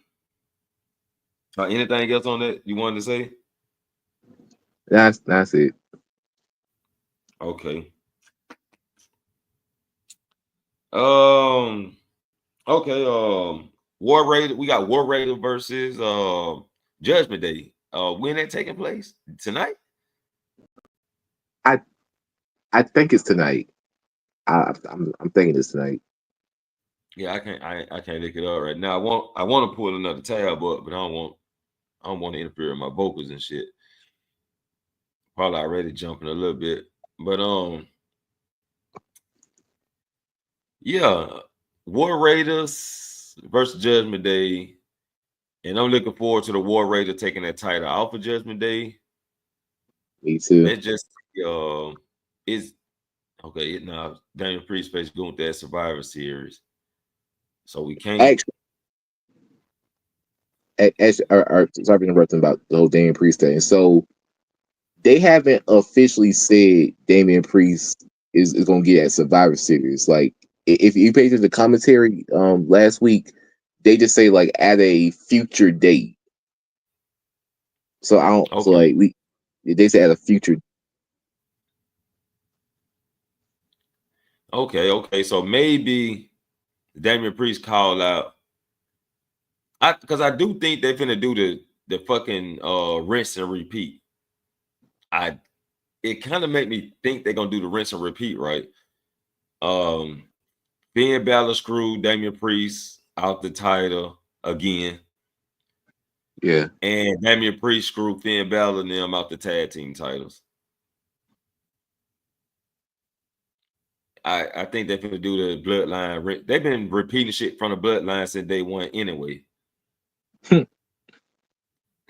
anything else on that you wanted to say? That's it. Okay. Um. Okay. War Raider. We got War Raider versus Judgment Day. When that taking place tonight? I think it's tonight. I'm thinking it's tonight. Yeah, I can't look it up right now. I want to pull another tab up, but I don't want to interfere with my vocals and shit. Probably already jumping a little bit, but yeah, War Raiders versus Judgment Day, and I'm looking forward to the War Raider taking that title off of Judgment Day. Me too. That just is okay. Now Daniel Priest face Gunther at Survivor Series, so we can't. Sorry for interrupting about the whole Damian Priest thing. So they haven't officially said Damian Priest is going to get at Survivor Series. Like if you paid attention to the commentary last week, they just say like at a future date. So I don't. So Okay. like they say at a future. Okay. So maybe Damian Priest call out. Because I do think they're finna do the fucking rinse and repeat. It kind of made me think they're gonna do the rinse and repeat, right? Finn Balor screwed Damian Priest out the title again. Yeah. And Damian Priest screwed Finn Balor and them out the tag team titles. I think they're going to do the bloodline. They've been repeating shit from the bloodline since day one anyway.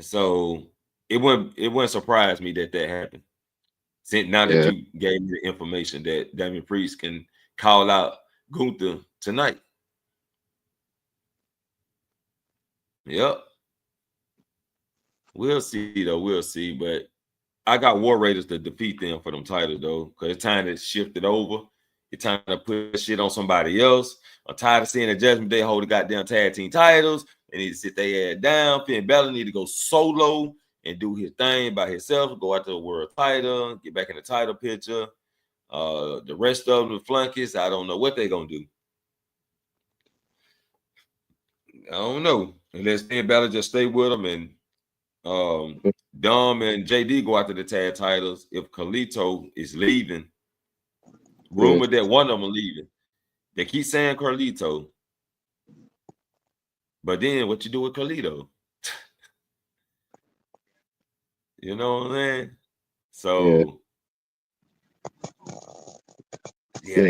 So it wouldn't surprise me that happened. Since now that you gave me the information that Damian Priest can call out Gunther tonight. Yep. We'll see, though. We'll see. But I got War Raiders to defeat them for them titles, though, because it's time to shift it over. It's time to put shit on somebody else. I'm tired of seeing the Judgment Day hold the goddamn tag team titles. They need to sit their ass down. Finn Balor need to go solo and do his thing by himself, go out to the world title, get back in the title picture. The rest of them, the flunkies, I don't know what they're going to do. I don't know. Unless Finn Balor just stay with them and Dom and JD go after the tag titles. If Carlito is leaving, rumor that one of them leaving. They keep saying Carlito. But then what you do with Carlito? You know what I'm saying? So yeah,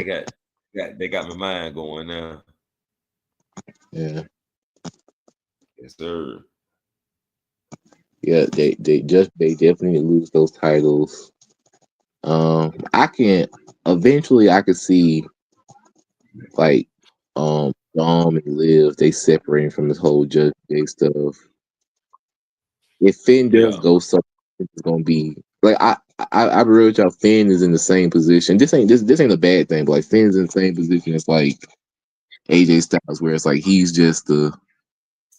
they got my mind going now. Yeah. Yes, sir. Yeah, they definitely lose those titles. I can see like Dom and Liv, they separating from this whole Judge Day stuff. If Finn does go somewhere, it's gonna be like I real with y'all. Finn is in the same position. This ain't a bad thing, but like Finn's in the same position as like AJ Styles, where it's like he's just the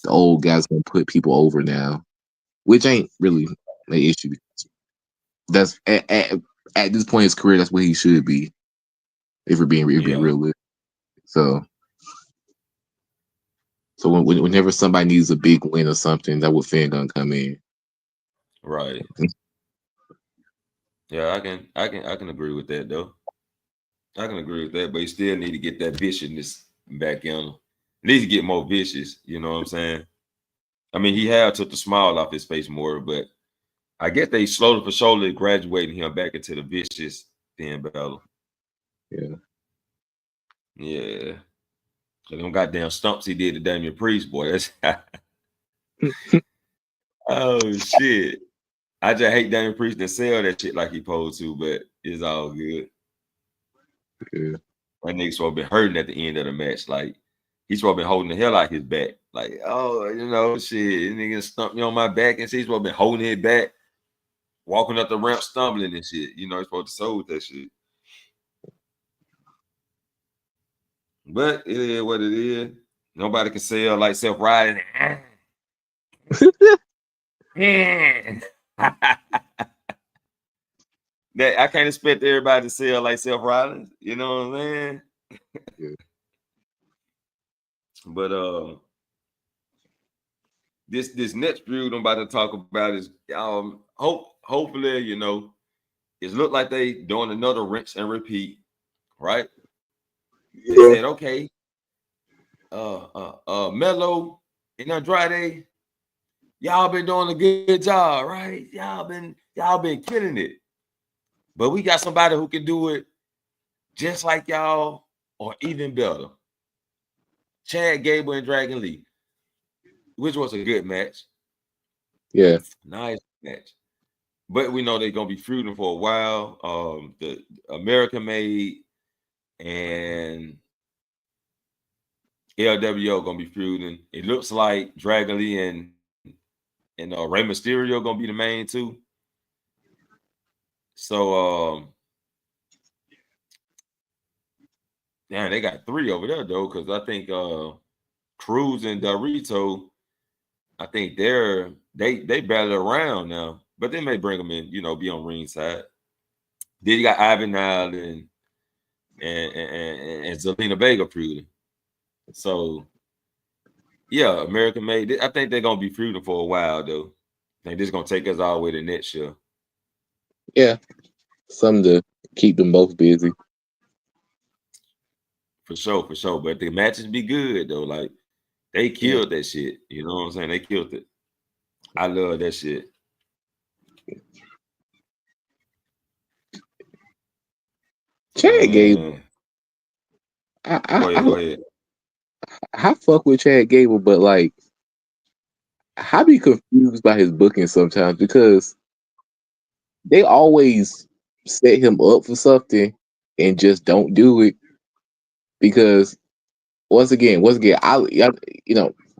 old guy's gonna put people over now, which ain't really an issue. That's at this point in his career, that's what he should be. If we're being realistic. So whenever somebody needs a big win or something, that what Finn gonna come in. Right. Yeah, I can agree with that though. I can agree with that, but you still need to get that viciousness back in him. Needs to get more vicious, you know what I'm saying? I mean, he took the smile off his face more, but I guess they slowly for surely graduating him back into the vicious Finn Balor. Yeah. Yeah. So them goddamn stumps he did to Damian Priest, boy. That's oh shit. I just hate Damian Priest to sell that shit like he supposed to, but it's all good. Yeah. That nigga supposed to be hurting at the end of the match. Like he's supposed to be holding the hell out his back. Like, oh, you know, shit, nigga stumped me on my back and shit. He's supposed to be holding it back, walking up the ramp, stumbling and shit. You know, he's supposed to sold that shit. But it is what it is. Nobody can sell like Seth Rollins. That I can't expect everybody to sell like Seth Rollins. You know what I'm saying? Yeah. But this next feud I'm about to talk about is hopefully, you know, it looked like they doing another rinse and repeat, right? They said, okay, Melo and Andrade, y'all been doing a good job, right? Y'all been killing it. But we got somebody who can do it just like y'all or even better. Chad Gable and Dragon Lee, which was a good match. Yeah. Nice match. But we know they're going to be feuding for a while. The American Made and LWO going to be feuding. It looks like Dragon Lee and Rey Mysterio going to be the main two. So, damn, they got three over there, though, because I think Cruz and Dorito, I think they battle around now, but they may bring them in, you know, be on ringside. Then you got Ivan Nile and Zelina Vega feuding. So, yeah, American Made. I think they're gonna be feuding for a while, though. I think this is gonna take us all the way to next year. Yeah, something to keep them both busy. For sure. But the matches be good though. Like they killed that shit. You know what I'm saying? They killed it. I love that shit. Chad Gable. Go ahead. I fuck with Chad Gable, but like, I be confused by his booking sometimes because they always set him up for something and just don't do it. Because once again, I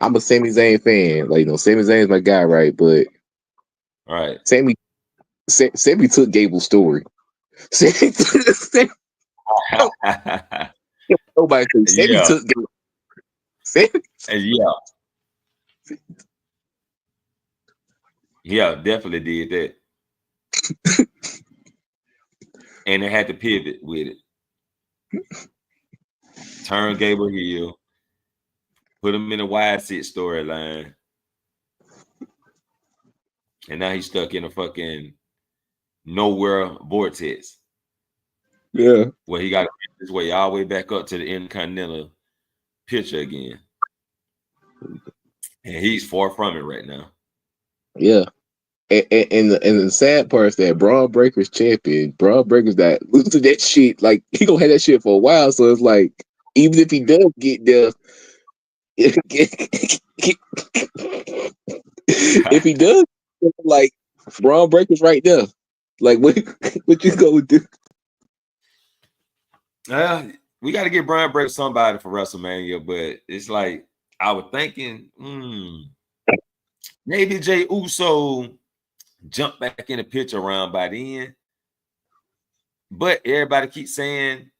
I'm a Sami Zayn fan. Like, Sami Zayn's my guy, right? But Right. Sami took Gable's story. Sami nobody said Sami took Gable. Yeah, definitely did that. And they had to pivot with it. Turn Gable heel. Put him in a wide sit storyline. And now he's stuck in a fucking nowhere vortex. Yeah. Where he got to make his way all the way back up to the Intercontinental picture again. And he's far from it right now. Yeah. And the sad part is that Braun Breaker's champion. Braun Breaker's that losing that shit. Like, he gonna have that shit for a while. So it's like, even if he does get there, if he does, like, Braun Breaker's right there. Like, what you gonna do? We got to get Braun Breaker somebody for WrestleMania, but it's like I was thinking, maybe Jey Uso jump back in the picture around by then. But everybody keeps saying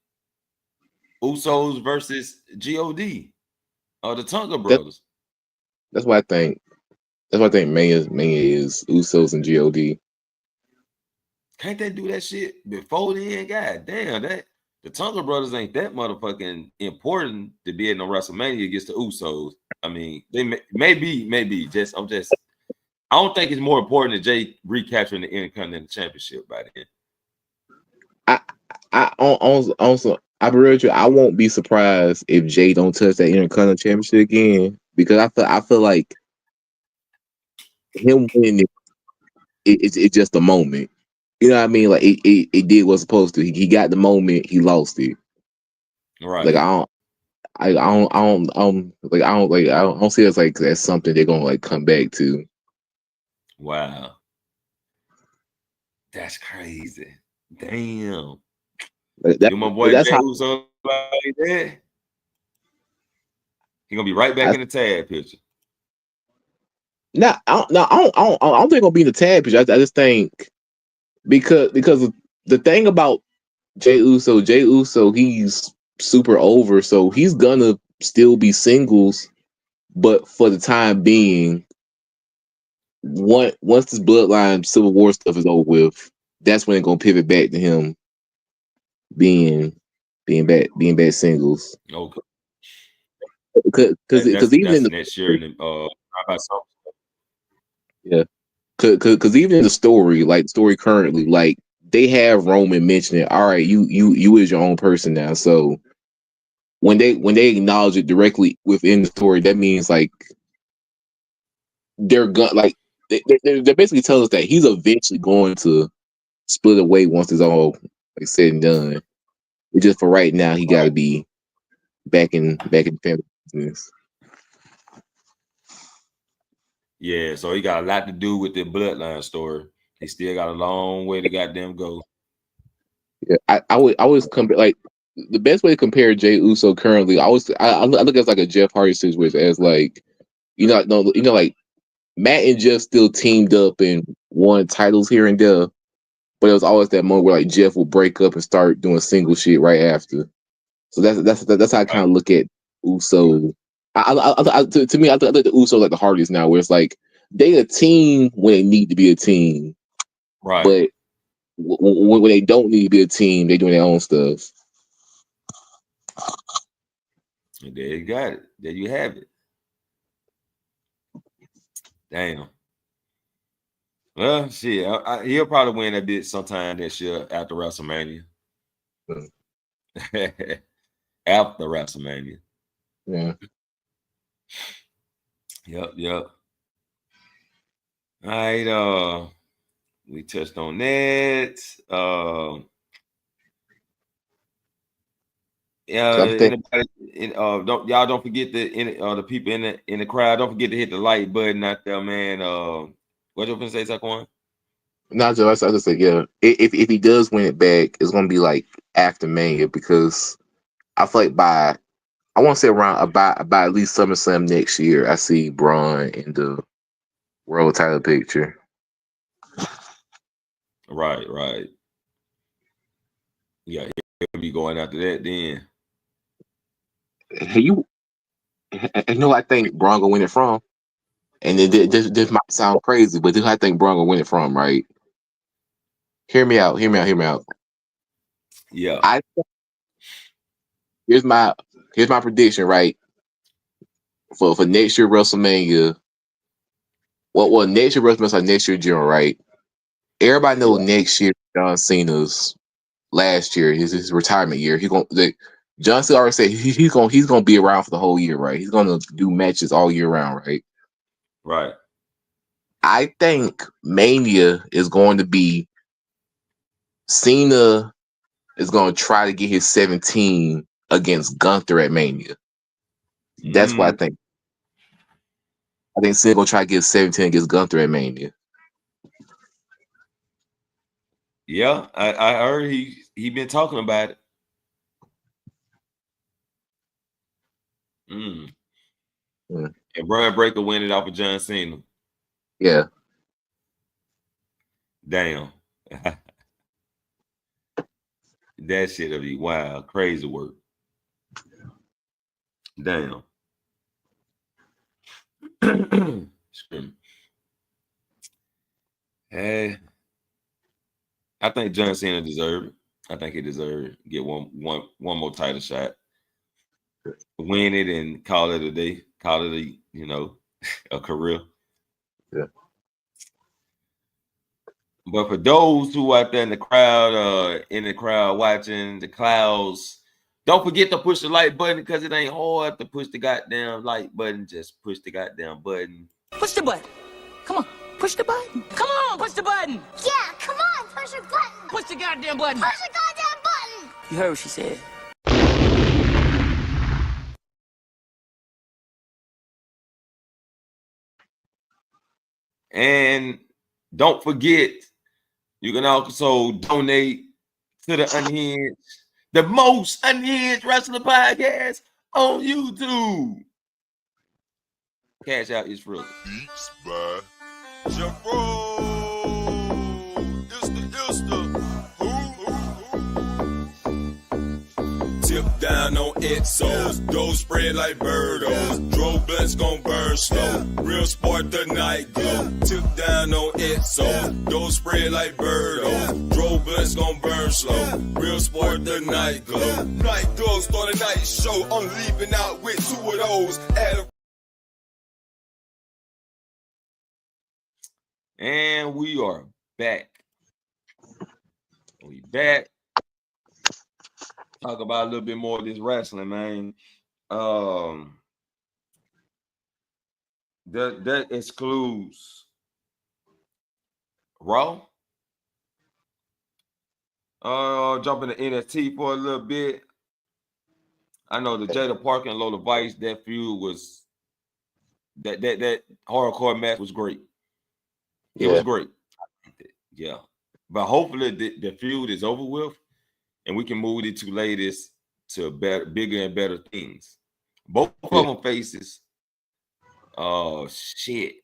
Usos versus God or the Tonga brothers. That's what I think. That's what I think Mania is Usos and God. Can't they do that shit before then? God damn, that the Tonga brothers ain't that motherfucking important to be in the WrestleMania against the Usos. I mean, they maybe I don't think it's more important than Jay recapturing the Intercontinental Championship by then. I won't be surprised if Jay don't touch that Intercontinental Championship again, because I feel like him winning it's just a moment. You know what I mean? Like, it did what's supposed to. He got the moment, he lost it. Right. Like, I don't see it as like that's something they're gonna like come back to. Wow. That's crazy. Damn. You my boy Jey Uso like that? He gonna be right back in the tag picture. I don't think he'll be in the tag picture. I just think because the thing about Jey Uso, he's super over, so he's gonna still be singles, but for the time being, once this Bloodline Civil War stuff is over with, that's when it's gonna pivot back to him being back singles. Okay. Because even in the next year, because even in the story, like story currently, like they have Roman mentioning, all right, you is your own person now. So when they acknowledge it directly within the story, that means like they're they're basically telling us that he's eventually going to split away once it's all like said and done. It's just for right now, he got to be back in family business. Yeah, so he got a lot to do with the Bloodline story. He still got a long way to goddamn go. Yeah, I always compare, like, the best way to compare Jey Uso currently. I look at it as like a Jeff Hardy situation, as like like Matt and Jeff still teamed up and won titles here and there, but it was always that moment where like Jeff will break up and start doing single shit right after. So that's how I kind of look at Uso. To me, I think the Uso like the Hardys now, where it's like they a team when they need to be a team, right? But when they don't need to be a team, they doing their own stuff. And there you got it. There you have it. Damn. Well, shit, he'll probably win that bit sometime this year after WrestleMania. After WrestleMania. Yeah. Yep. right. We touched on that. Don't forget the people in the crowd. Don't forget to hit the like button out there, man. What you gonna say, Saquon? No, I just say, yeah. If he does win it back, it's gonna be like after Mania, because I feel like I want to say around about at least SummerSlam next year, I see Braun in the world title picture. Right. Yeah, he'll be going after that then. Hey, you know, I think Braun gonna win it from, and this might sound crazy, but this is who I think Braun gonna win it from, right? Hear me out. Yeah. Here's my prediction, right? For next year WrestleMania. Well, next year WrestleMania, next year June, right? Everybody knows next year John Cena's last year, his retirement year. John Cena already said he's gonna be around for the whole year, right? He's gonna do matches all year round, right? Right. I think Mania is going to be Cena is going to try to get his 17 against Gunther at Mania. That's what I think. I think Cena gonna try to get 17 against Gunther at Mania. Yeah, I heard he been talking about it. Yeah. And Brian Breaker win it off of John Cena. Yeah. Damn. That shit'll be wild. Crazy work. Damn. Hey, I think John Cena deserved it. I think he deserved to get one more title shot. Win it and call it a day. Call it a career. Yeah. But for those who out there in the crowd watching the clouds, don't forget to push the like button, because it ain't hard to push the goddamn like button. Just push the goddamn button. Push the button. Come on, push the button. Come on, push the button. Yeah, come on, push the button. Push the goddamn button. Push the goddamn button. You heard what she said. And don't forget, you can also donate to the Unhinged, the most unhinged wrestling podcast on YouTube. Cash out is free. Beats by Jabro. It's the Tip down on Exos, those spread like birdos. Dro blunts gon' burn slow. Real sport the night glow. Tip down on Exos, those spread like birdos. Dro blunts gon' burn slow. Real sport the night glow. Night glow, start a night show. I'm leaving out with 2 of those. And we are back. We back. Talk about a little bit more of this wrestling, man. That excludes Raw. Jumping to NXT for a little bit. I know the Jada Parker and Lola Vice, that feud was that hardcore match was great. It was great. Yeah. But hopefully the feud is over with and we can move the two ladies to bigger and better things. Both of them faces. Oh, shit.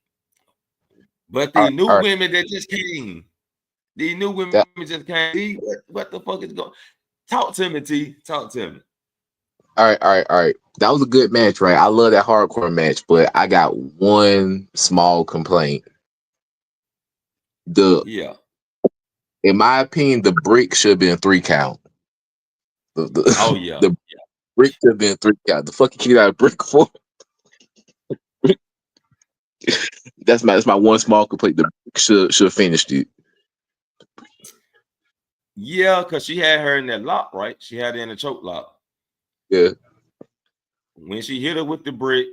But the new women that just came. The new women just came. What the fuck is going? Talk to me, T. Talk to me. All right. That was a good match, right? I love that hardcore match, but I got one small complaint. In my opinion, the brick should have been 3 count. The brick should have been 3 count. The fuck you get out of brick for? That's my one small complaint. The brick should have finished it. Yeah, because she had her in that lock, right? She had her in a choke lock. Yeah. When she hit her with the brick,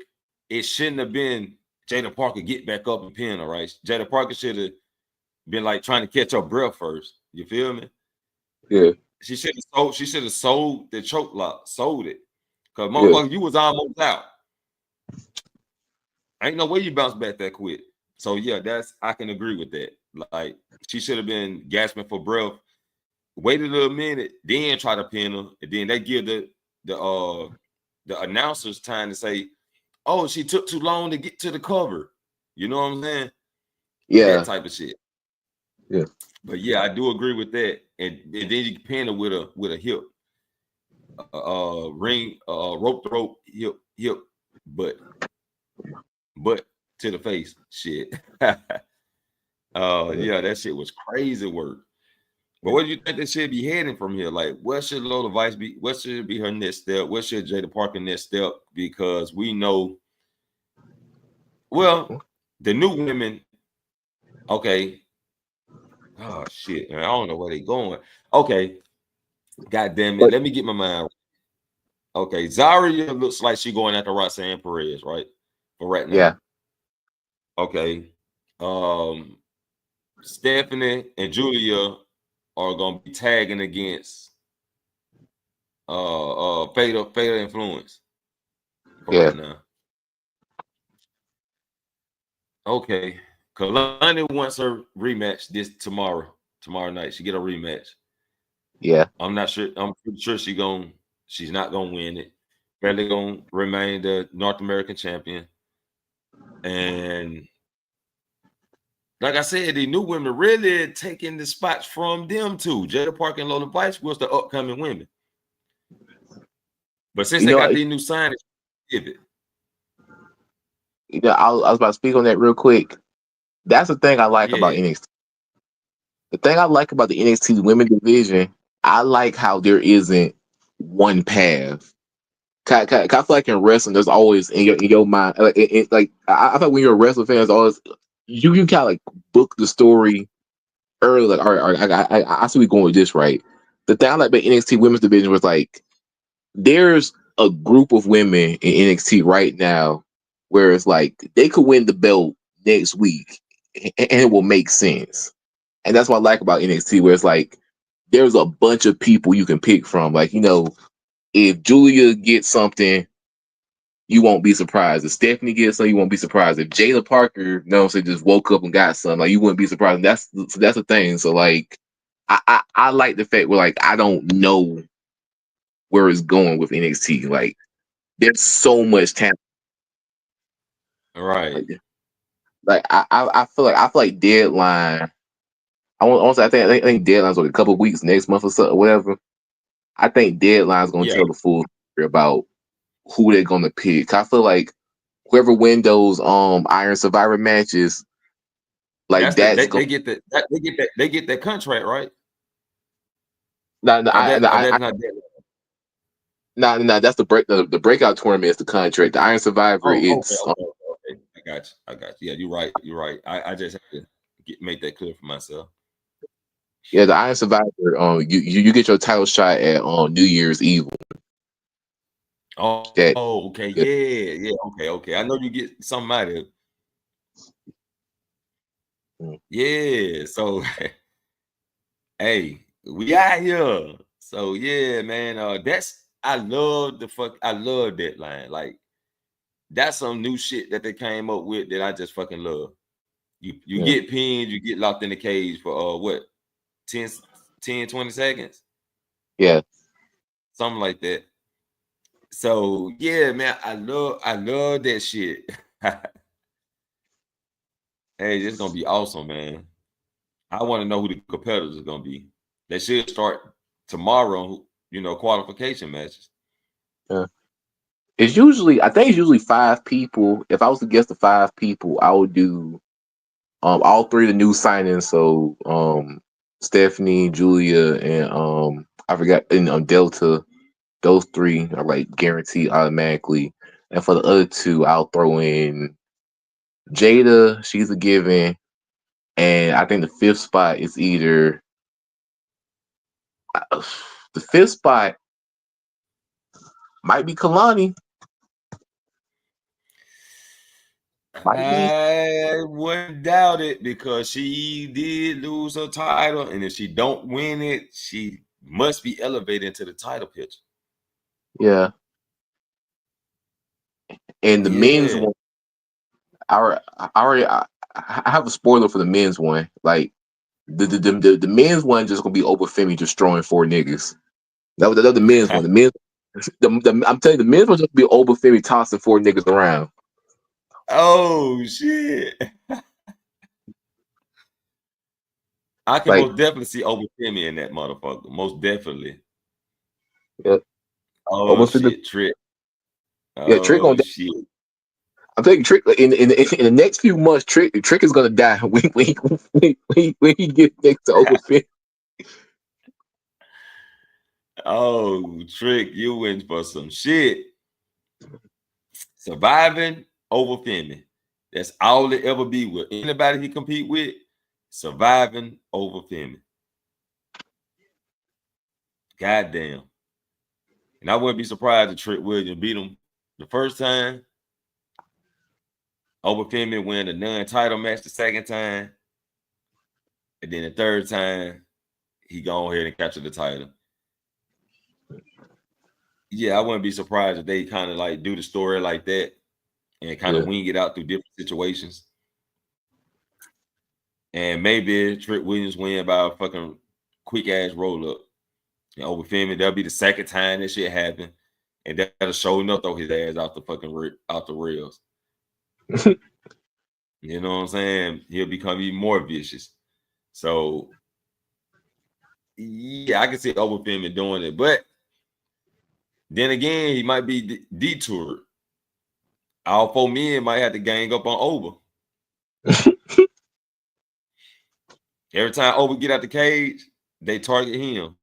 it shouldn't have been Jada Parker get back up and pin her, right? Jada Parker should have been like trying to catch her breath first. You feel me? Yeah. She should have sold the choke lock, sold it. Cause Yeah. motherfucker, you was almost out. Ain't no way you bounce back that quick. So yeah, I can agree with that. Like she should have been gasping for breath, waited a minute, then try to pin her, and then they give the announcers time to say, "Oh, she took too long to get to the cover." You know what I'm saying? Yeah. That type of shit. Yeah. But yeah, I do agree with that. And then you pin her with a hip, ring, rope to rope, hip, but to the face. Shit. Yeah, that shit was crazy work. But what do you think they should be heading from here? Like, what should Lola Vice be? What should be her next step? What should Jada Parker next step? Because we know, well, the new women. Okay. Oh shit, man, I don't know where they going. Okay, god damn it. Let me get my mind right. Okay, Zaria looks like she going after Roxanne Perez, right? For right now. Yeah. Okay. Stephanie and Julia are gonna be tagging against Fatal Influence for Yeah. right now. Okay. Kalani wants her rematch tomorrow night. She get a rematch. Yeah. I'm not sure. I'm pretty sure she's not gonna win it. Barely gonna remain the North American champion. And like I said, the new women really taking the spots from them too. Jada Parker and Lola Vice was the upcoming women. But since they got these new signings, give it. I was about to speak on that real quick. That's the thing I like about NXT. The thing I like about the NXT women division, I like how there isn't one path. I feel like in wrestling, there's always in your mind, like I feel like when you're a wrestling fan, there's always you kind of like book the story early. Like, all right, I see we going with this, right? The thing I like about NXT women's division was like there's a group of women in NXT right now where it's like they could win the belt next week and it will make sense. And that's what I like about NXT, where it's like there's a bunch of people you can pick from. Like, if Julia gets something, you won't be surprised. If Stephanie gets something, you won't be surprised. If Jada Parker, just woke up and got something, like you wouldn't be surprised. And that's the thing. So like, I like the fact where like I don't know where it's going with NXT. Like, there's so much talent. All right. Like I feel like Deadline. I think Deadline's like a couple of weeks next month or so, or whatever. I think Deadline's gonna tell the full story about who they're gonna pick. I feel like whoever wins those Iron Survivor matches, like they get that contract, right? No, that's not that's the breakout tournament is the contract. The Iron Survivor is okay. I got you. Yeah, you're right. I just have to make that clear for myself. Yeah, the Iron Survivor, you get your title shot at New Year's Eve. Okay. Yeah. Okay. I know you get something out of it. Yeah. So, hey, we out here. So yeah, man. I love that line. Like, that's some new shit that they came up with that I just fucking love. You get pinned, you get locked in the cage for what? 10, 20 seconds? Yeah. Something like that. So yeah, man, I love that shit. Hey, this is gonna be awesome, man. I want to know who the competitors are gonna be. They should start tomorrow, qualification matches. Yeah. I think it's usually 5 people. If I was to guess the 5 people, I would do all 3 of the new signings. So Stephanie, Julia, and I forgot, and Delta. Those 3 are like guaranteed automatically. And for the other 2, I'll throw in Jada. She's a given. And I think the 5th spot is either the 5th spot might be Kalani. Might be. I wouldn't doubt it because she did lose her title, and if she don't win it, she must be elevated into the title picture. Yeah. And the men's Yeah. one, I have a spoiler for the men's one. Like the men's one just gonna be Oba Femi destroying 4 niggas. That was the men's one. I'm telling you, the men's one just be Oba Femi tossing 4 niggas around. Oh shit! I can Like, most definitely see Oba Femi in that motherfucker. Most definitely. yeah, Oh almost shit, Trick. yeah, Trick on. Oh shit. I'm telling you, Trick in the next few months, Trick is gonna die when he gets next to Oba Femi. Oh, Trick, you in for some shit. Surviving over Femi. That's all it ever be with anybody he compete with. Surviving over Femi. Goddamn. And I wouldn't be surprised if Trick Williams beat him the first time. Over Femi win the non-title match the second time. And then the third time, he go ahead and capture the title. Yeah, I wouldn't be surprised if they kind of like do the story like that and kind of wing it out through different situations. And maybe Trick Williams win by a fucking quick ass roll up. And over Femi, that'll be the second time that shit happened. And that'll show enough throw his ass out the fucking out the rails. You know what I'm saying? He'll become even more vicious. So yeah, I can see over Femi doing it. But then again, he might be detoured. All 4 men might have to gang up on Oba. Every time Oba get out the cage, they target him.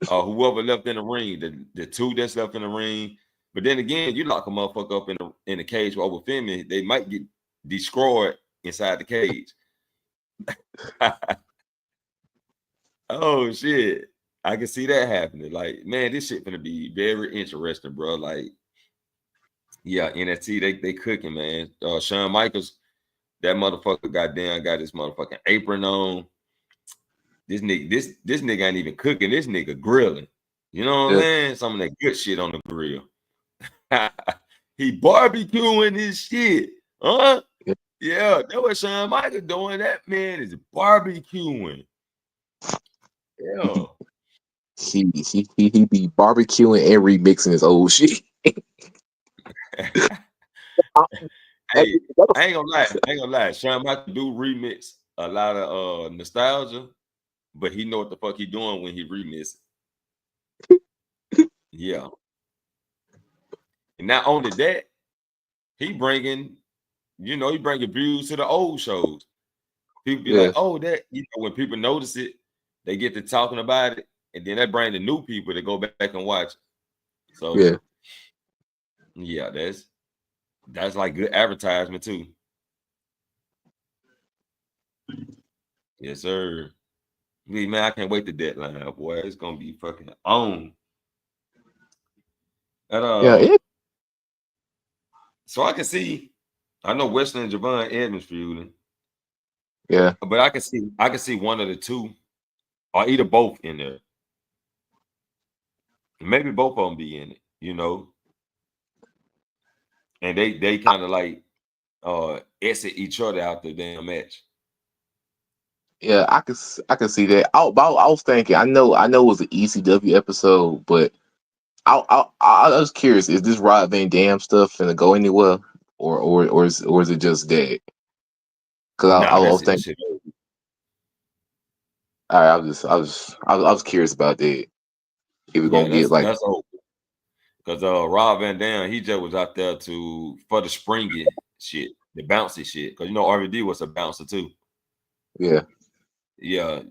Whoever left in the ring, the 2 that's left in the ring. But then again, you lock a motherfucker up in the cage with Oba Femi, they might get destroyed inside the cage. Oh shit. I can see that happening. Like, man, this shit gonna be very interesting, bro. Like, yeah, NXT, they cooking, man. Shawn Michaels, that motherfucker goddamn got his motherfucking apron on. This nigga ain't even cooking. This nigga grilling. You know what I'm saying? Some of that good shit on the grill. He barbecuing this shit. Huh? Yeah, that was Shawn Michaels doing. That man is barbecuing. Yeah. He be barbecuing and remixing his old shit. Hey, I ain't gonna lie. Shawn Michaels do remix a lot of nostalgia, but he know what the fuck he doing when he remix it. Yeah. And not only that, he bringing views to the old shows. People be like, oh, that, when people notice it, they get to talking about it, and then that bring the new people to go back and watch it. So yeah, that's like good advertisement too. Yes, sir. Man, I can't wait the deadline, boy. It's gonna be fucking on. And so I can see, I know Wesley and Javon Edmonds feuding. Yeah. But I can see one of the two, or either both in there. Maybe both of them be in it, and they kind of like exit each other out the damn match. Yeah, I could see that. I was thinking, I know it was an ECW episode, but I was curious, is this Rob Van Dam stuff gonna go anywhere, or is it just dead? Because I was thinking, shit. all right, I was curious about that. If we're gonna get like, that's over. Because Rob Van Dam, he just was out there for the springy shit, the bouncy shit. Because RVD was a bouncer too. Yeah,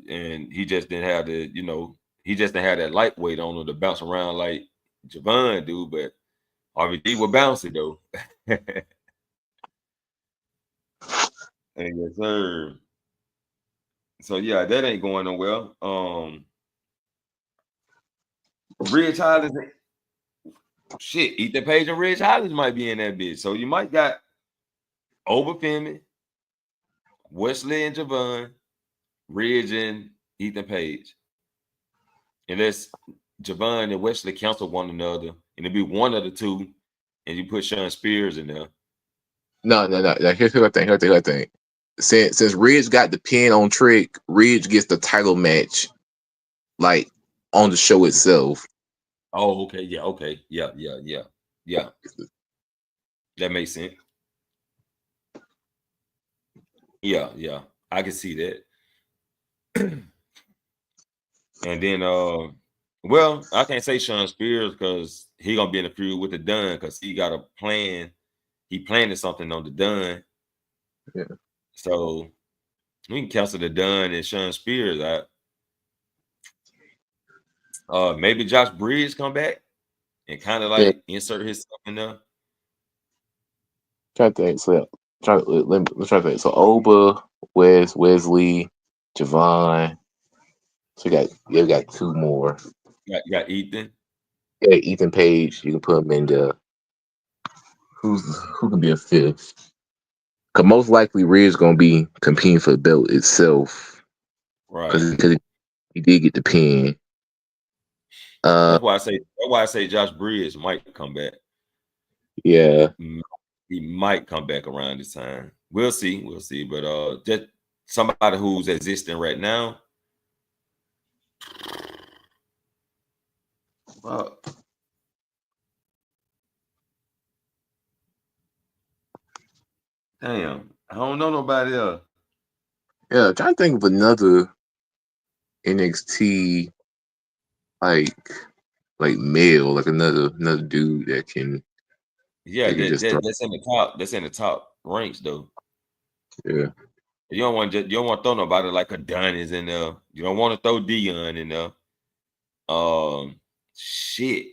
and he just didn't have that lightweight on him to bounce around like Javon do, but RVD was bouncy though. And yes, sir. So yeah, that ain't going nowhere. Ridge Hollis, shit, Ethan Page and Ridge Hollis might be in that bitch. So you might got over Femi, Wesley and Javon, Ridge and Ethan Page. Unless Javon and Wesley cancel one another, and it'd be one of the two, and you put Sean Spears in there. No. Here's what I think. Since Ridge got the pin on Trick, Ridge gets the title match, like on the show itself. Oh, okay, yeah, okay, yeah. That makes sense. Yeah, I can see that. And then, well, I can't say Sean Spears because he gonna be in the feud with the Dunn because he got a plan. He planted something on the Dunn. Yeah. So we can cancel the Dunn and Sean Spears out. Maybe Josh Bridges come back and kind of like insert his stuff in there. Try to think. So let's try to think. So Oba, Wesley, Javon. So you got two more. You got Ethan. Yeah, Ethan Page. You can put him in the. Who can be a fifth? Because most likely Ridge gonna be competing for the belt itself. Right. Because he did get the pin. That's why I say Josh Bridges might come back. Yeah. He might come back around this time. We'll see. But just somebody who's existing right now. Damn, I don't know nobody else. Yeah, I'm trying to think of another NXT like male, like another dude that can. Yeah, that's in the top. That's in the top ranks though. Yeah. You don't want to throw nobody like a Dunn is in there. You don't want to throw Dion in there. Shit.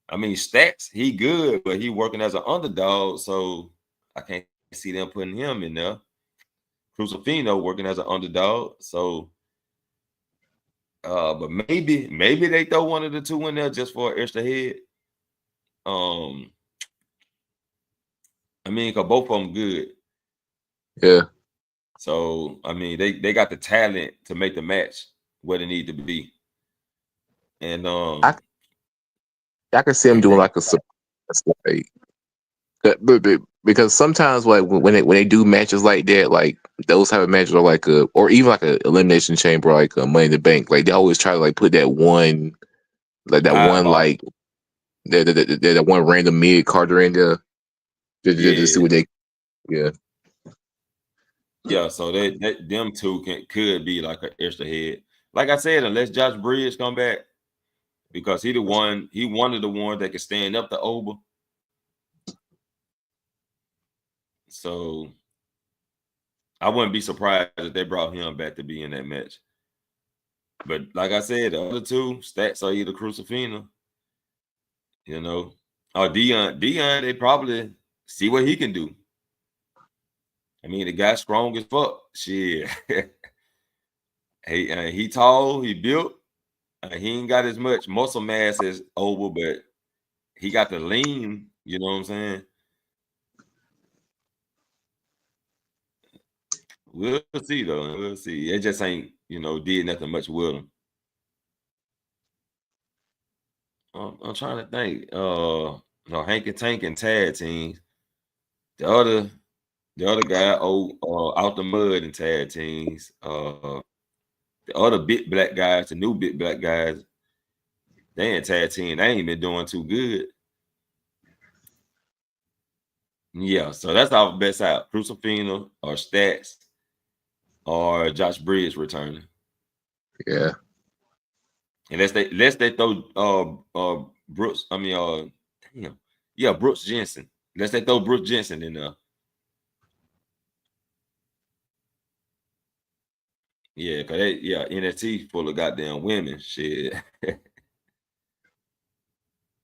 I mean, Stacks, he good, but he working as an underdog, so I can't see them putting him in there. Crucifino working as an underdog, so but maybe they throw one of the two in there just for an extra head. I mean, cause both of them good. Yeah. So I mean, they got the talent to make the match where they need to be. And I can see him doing like a surprise, because sometimes like when they do matches like that, like those type of matches are like or even like a elimination chamber, like a Money in the Bank, like they always try to like put that one like that one random mid Carter in there just to see what they Yeah, so them two could be like an extra head. Like I said, unless Josh Bridges come back, because he one of the ones that can stand up to Oba. So I wouldn't be surprised if they brought him back to be in that match. But like I said, the other two stats are either Crucifino, or Dion. They probably see what he can do. I mean, the guy's strong as fuck. Shit. He tall, he built. He ain't got as much muscle mass as Oba, but he got the lean. You know what I'm saying? We'll see though. We'll see. It just ain't did nothing much with him. I'm trying to think. Hank and Tank and tag teams. The other guy, out the mud and tag teams. The other big black guys, the new big black guys, they ain't tag team. They ain't been doing too good. Yeah, so that's our best out. Crucifino or Stats or Josh Bridges returning. Yeah. Unless they throw Brooks. I mean Brooks Jensen. Unless they throw Brooks Jensen in there. Yeah, cause NXT full of goddamn women. Shit.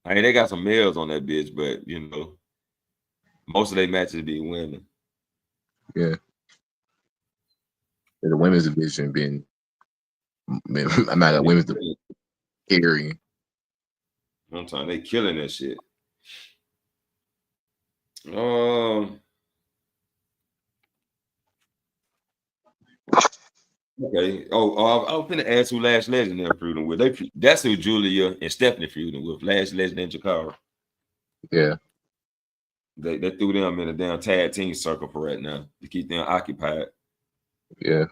I mean, they got some males on that bitch, but most of their matches be women. Yeah. The women's division I'm at a women's division carrying. Sometimes they killing that shit. Okay. I was finna ask who Lash Legend they're feuding with. That's who Julia and Stephanie feuding with. Lash Legend and Jakara. Yeah. They threw them in a damn tag team circle for right now to keep them occupied. Yeah.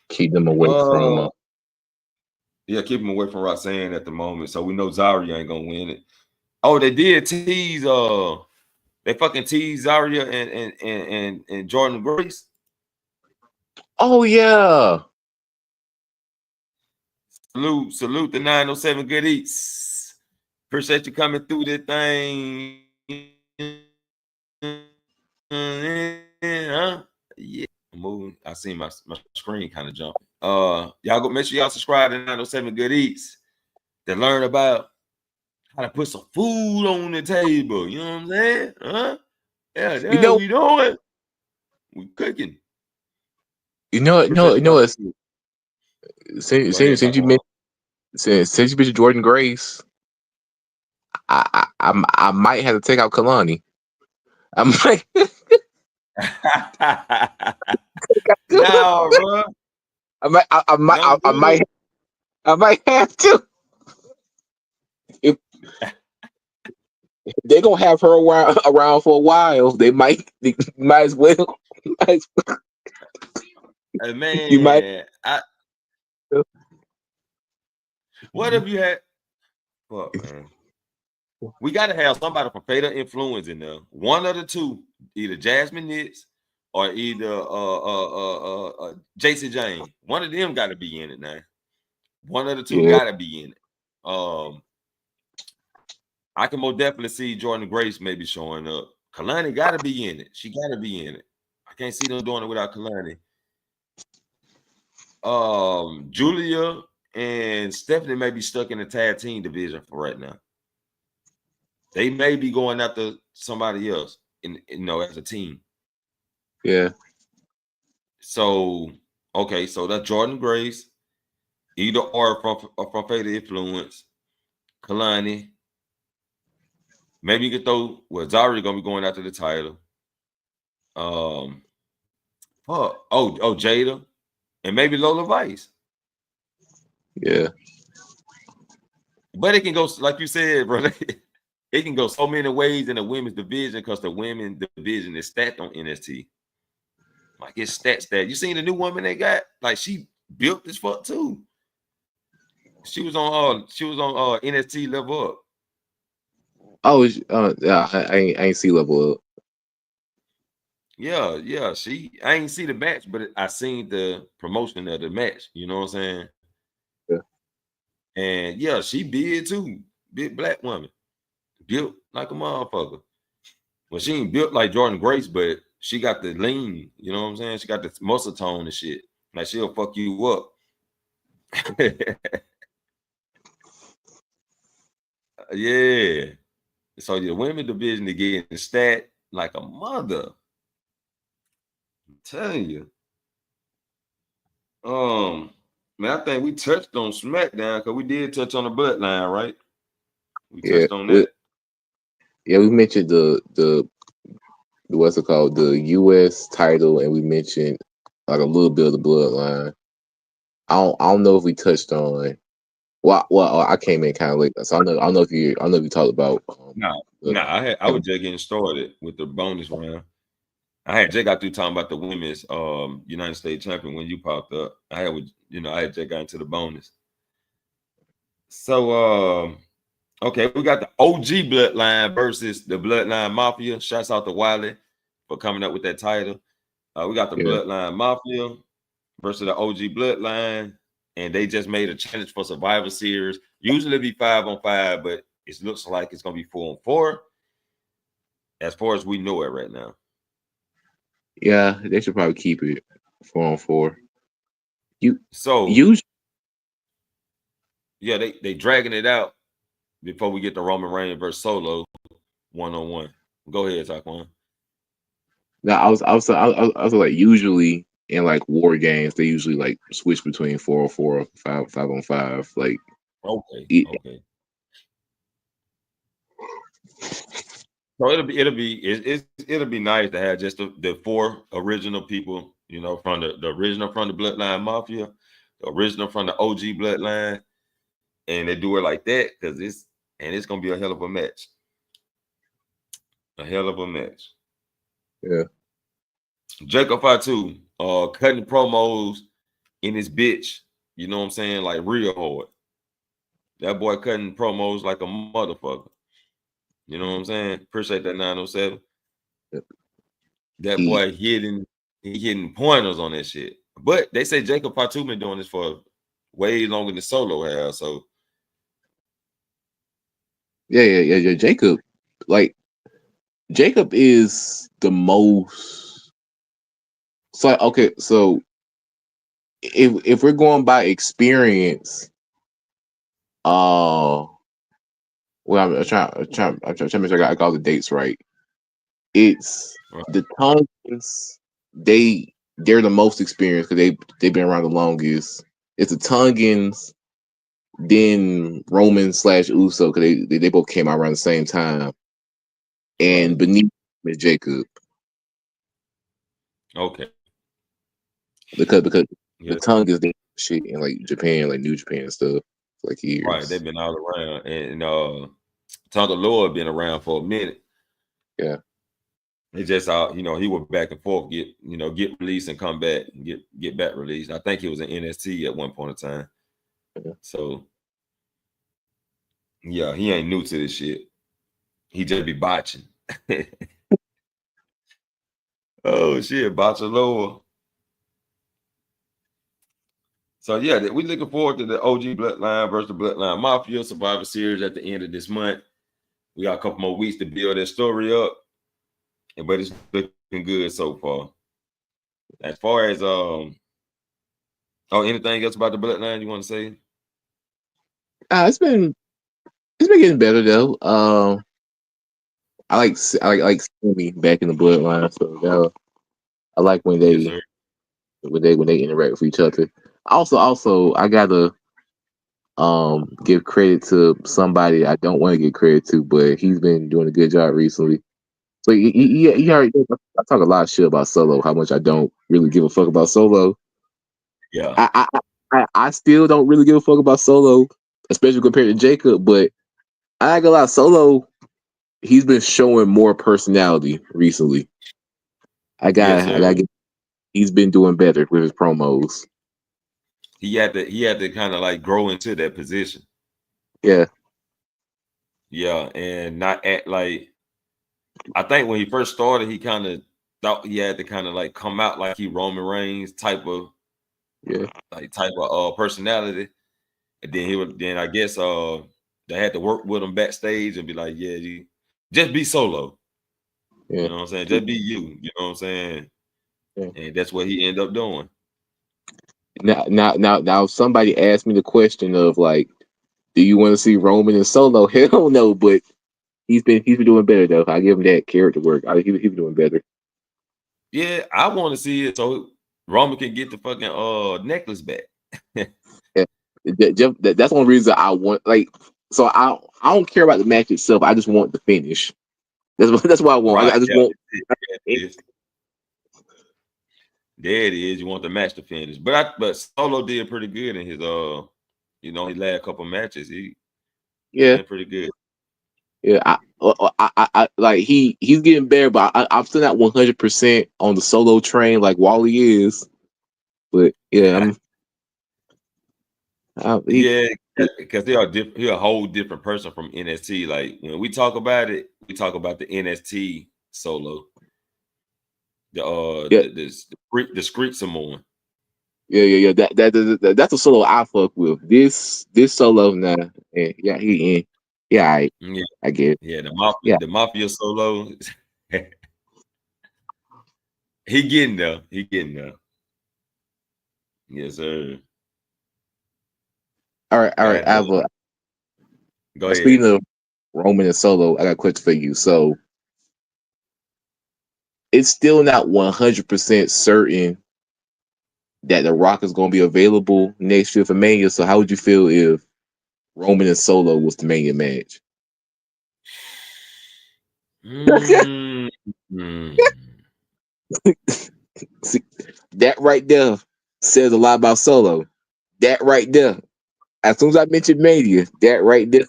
Keep them away from. Yeah, keep them away from Roxanne at the moment. So we know Zarya ain't gonna win it. Oh, they did tease. They fucking tease Zarya and Jordan Grace. Oh yeah. Salute the 907 Good Eats. Appreciate you coming through this thing. Huh? Yeah, I'm moving. I see my screen kind of jumping. Y'all go make sure y'all subscribe to 907 Good Eats to learn about how to put some food on the table. You know what I'm saying? Huh? Yeah, that's what we doing. We cooking. Since you mentioned Jordan Grace, I might have to take out Kalani. I might. No, bro. I might have to. If they're gonna have her around for a while, they might as well. Man, You might. What if you had? Fuck, man. We gotta have somebody from Fatal Influence in there. One of the two, either Jasmine Nitz or either Jason Jane. One of them got to be in it now. One of the two gotta be in it. I can most definitely see Jordan Grace maybe showing up. Kalani gotta be in it. She gotta be in it. I can't see them doing it without Kalani. Julia and Stephanie may be stuck in the tag team division for right now. They may be going after somebody else as a team. Yeah. So okay, so that's Jordan Grace, either or from Fatal Influence, Kalani. Maybe you could throw Zarya gonna be going after the title. Jada, and maybe Lola Vice. Yeah. But it can go like you said, brother. It can go so many ways in the women's division because the women's division is stacked on NXT. Like it's stat. You seen the new woman they got? Like she built as fuck too. She was on NXT Level Up. Oh, yeah. I ain't see Level Up. Yeah. I ain't see the match, but I seen the promotion of the match. You know what I'm saying? Yeah. And yeah, she big too. Big black woman. Built like a motherfucker. Well, she ain't built like Jordan Grace, but she got the lean. You know what I'm saying? She got the muscle tone and shit. Like she'll fuck you up. Yeah. So the women division is getting stat like a mother. I'm telling you. Man, I think we touched on SmackDown because we did touch on the bloodline, right? We touched on that. We mentioned the what's it called, the U.S. title, and we mentioned like a little bit of the bloodline. I don't know if we touched on. Well, I came in kind of late, so I don't know if you talked about. I was just getting started with the bonus round. I had just got through talking about the women's United States champion when you popped up. I had just got into the bonus. So okay, we got the OG bloodline versus the Bloodline Mafia. Shouts out to Wiley for coming up with that title. We got the Bloodline Mafia versus the OG Bloodline, and they just made a challenge for Survivor Series. Usually it'd be 5-on-5, but it looks like it's gonna be 4-on-4. As far as we know it right now. Yeah, they should probably keep it 4-on-4. They dragging it out before we get the Roman Reigns versus Solo 1-on-1. Go ahead, Taquan. Now I was like, usually in like war games they usually like switch between 4-on-4 or 5-on-5. Like okay. So it'll be nice to have just the 4 original people, You know, from the original from the Bloodline Mafia, the original from the OG Bloodline, and they do it like that because it's gonna be a hell of a match. A hell of a match. Yeah. Jacob Fatu, cutting promos in his bitch. You know what I'm saying? Like real hard. That boy cutting promos like a motherfucker. You know what I'm saying? Appreciate that 907. Yep. That boy hitting pointers on that shit. But they say Jacob Fatu been doing this for way longer than Solo has. So yeah. Jacob, like Jacob is the most. So okay, so if we're going by experience, well, I'm trying to make sure I got all the dates right. It's the Tongans. They're the most experienced because they've been around the longest. It's the Tongans, then Roman / Uso because they both came out around the same time, and beneath is Jacob. Okay. Because the Tongans they shit in like Japan, like New Japan and stuff, like years. Right, they've been all around, and Tonga Lord been around for a minute. Yeah. He just he went back and forth, get released and come back, and get back released. I think he was in NXT at one point in time. Yeah. So yeah, he ain't new to this shit. He just be botching. Oh shit, Botchaloa. So yeah, we looking forward to the OG Bloodline versus the Bloodline Mafia Survivor Series at the end of this month. We got a couple more weeks to build that story up, but it's looking good so far. As far as anything else about the Bloodline you want to say? It's been getting better though. I like Sammy back in the Bloodline, so I like when they interact with each other. Also, I gotta give credit to somebody I don't want to give credit to, but he's been doing a good job recently. So he already. I talk a lot of shit about Solo. How much I don't really give a fuck about Solo. Yeah, I still don't really give a fuck about Solo, especially compared to Jacob. But I ain't gonna lie, Solo, he's been showing more personality recently. I got. He's been doing better with his promos. He had to kind of like grow into that position. Yeah. Yeah, and not act like. I think when he first started, he kind of thought he had to kind of like come out like he Roman Reigns type of personality, and then I guess they had to work with him backstage and be like, yeah, you just be Solo. Yeah. You know what I'm saying? Just be you. You know what I'm saying? Yeah. And that's what he ended up doing. Now, somebody asked me the question of like, do you want to see Roman and Solo? Hell no, but he's been doing better though. I give him that character work. He's been doing better. Yeah, I want to see it so Roman can get the fucking necklace back. Yeah. That's one reason I want so I don't care about the match itself. I just want the finish. That's what I want. Right, I just want. There it is. You want the match to finish, but Solo did pretty good in his his last couple matches. He did pretty good. Yeah, I like he's getting better, but I'm still not 100% on the Solo train like Wally is. But yeah, because they are different. He's a whole different person from NXT. Like when we talk about it, we talk about the NXT Solo. The Street Samoan. Yeah. That's a Solo I fuck with. This Solo now, yeah, he in. Yeah, I get it. Yeah, the Mafia Solo. He getting there. Yes, sir. All right. Go ahead. Speaking of Roman and Solo, I got a question for you. So it's still not 100% certain that The Rock is going to be available next year for Mania. So how would you feel if Roman and Solo was the Mania match? See, that right there says a lot about Solo. That right there. As soon as I mentioned Mania, that right there,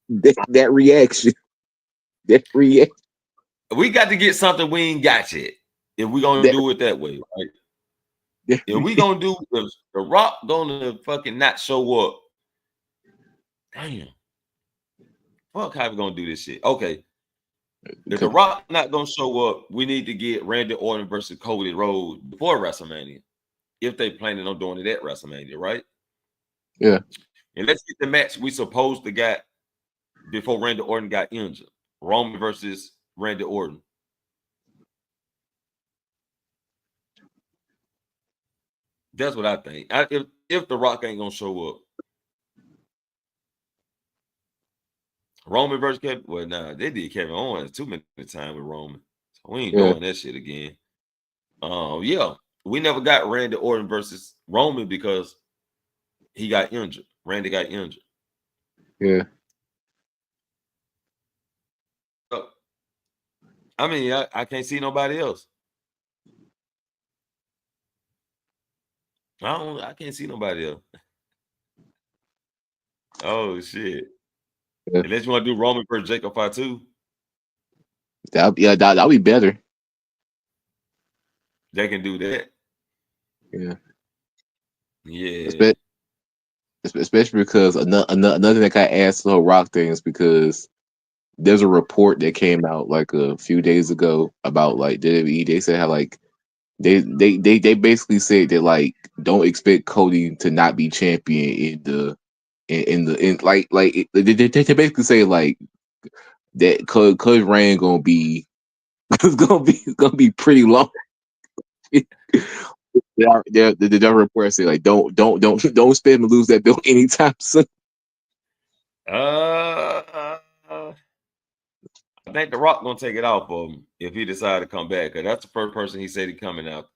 that reaction, that reaction, We got to get something we ain't got yet. If we gonna that, do it that way, right? that If we gonna do if the Rock gonna fucking not show up, damn. Fuck, how we gonna do this shit? Okay. If the Rock not gonna show up, we need to get Randy Orton versus Cody Rhodes before WrestleMania. If they planning on doing it at WrestleMania, right? yeah. And let's get the match we supposed to got before Randy Orton got injured. Roman versus Randy Orton. That's what I think. If the Rock ain't gonna show up, Roman versus Kevin. Well, nah, they did Kevin Owens too many times with Roman, so we ain't doing that shit again. Yeah, we never got Randy Orton versus Roman because he got injured. Randy got injured. Yeah. So, I mean, I can't see nobody else. I can't see nobody else. Oh shit. Yeah. Unless you want to do Roman versus Jacob Fatu. That'll be better. They can do that. Yeah. Yeah. Especially because another thing I asked the whole Rock thing is because there's a report that came out like a few days ago about like WWE. They said how like they basically said that like don't expect Cody to not be champion in like they basically say like that Cody's reign gonna be it's gonna be pretty long. The report say like don't expect him to lose that belt anytime soon. I think The Rock gonna take it off of him if he decide to come back, because that's the first person he said he coming out.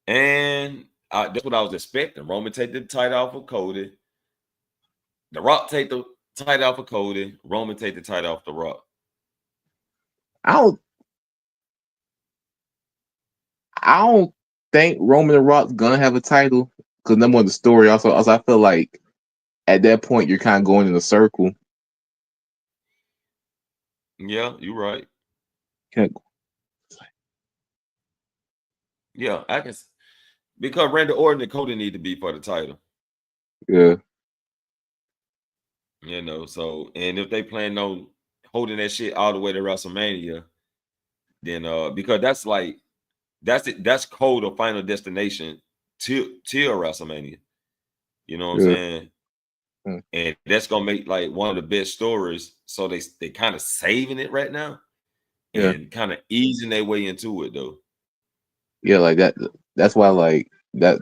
And that's what I was expecting. Roman take the title off of Cody. The Rock take the title off of Cody. Roman take the title off The Rock. I don't think Roman and Rock's gonna have a title because number one, the story. Also, I feel like at that point you're kind of going in a circle. Yeah, you're right. Can't- Yeah, I can, because Randy Orton and Cody need to be for the title. Yeah, You know, so and if they plan on holding that shit all the way to WrestleMania, then because that's like that's Code or Final Destination till WrestleMania. You know what I'm saying? And that's gonna make like one of the best stories. So they kind of saving it right now and kind of easing their way into it though. Yeah, like that. That's why like that's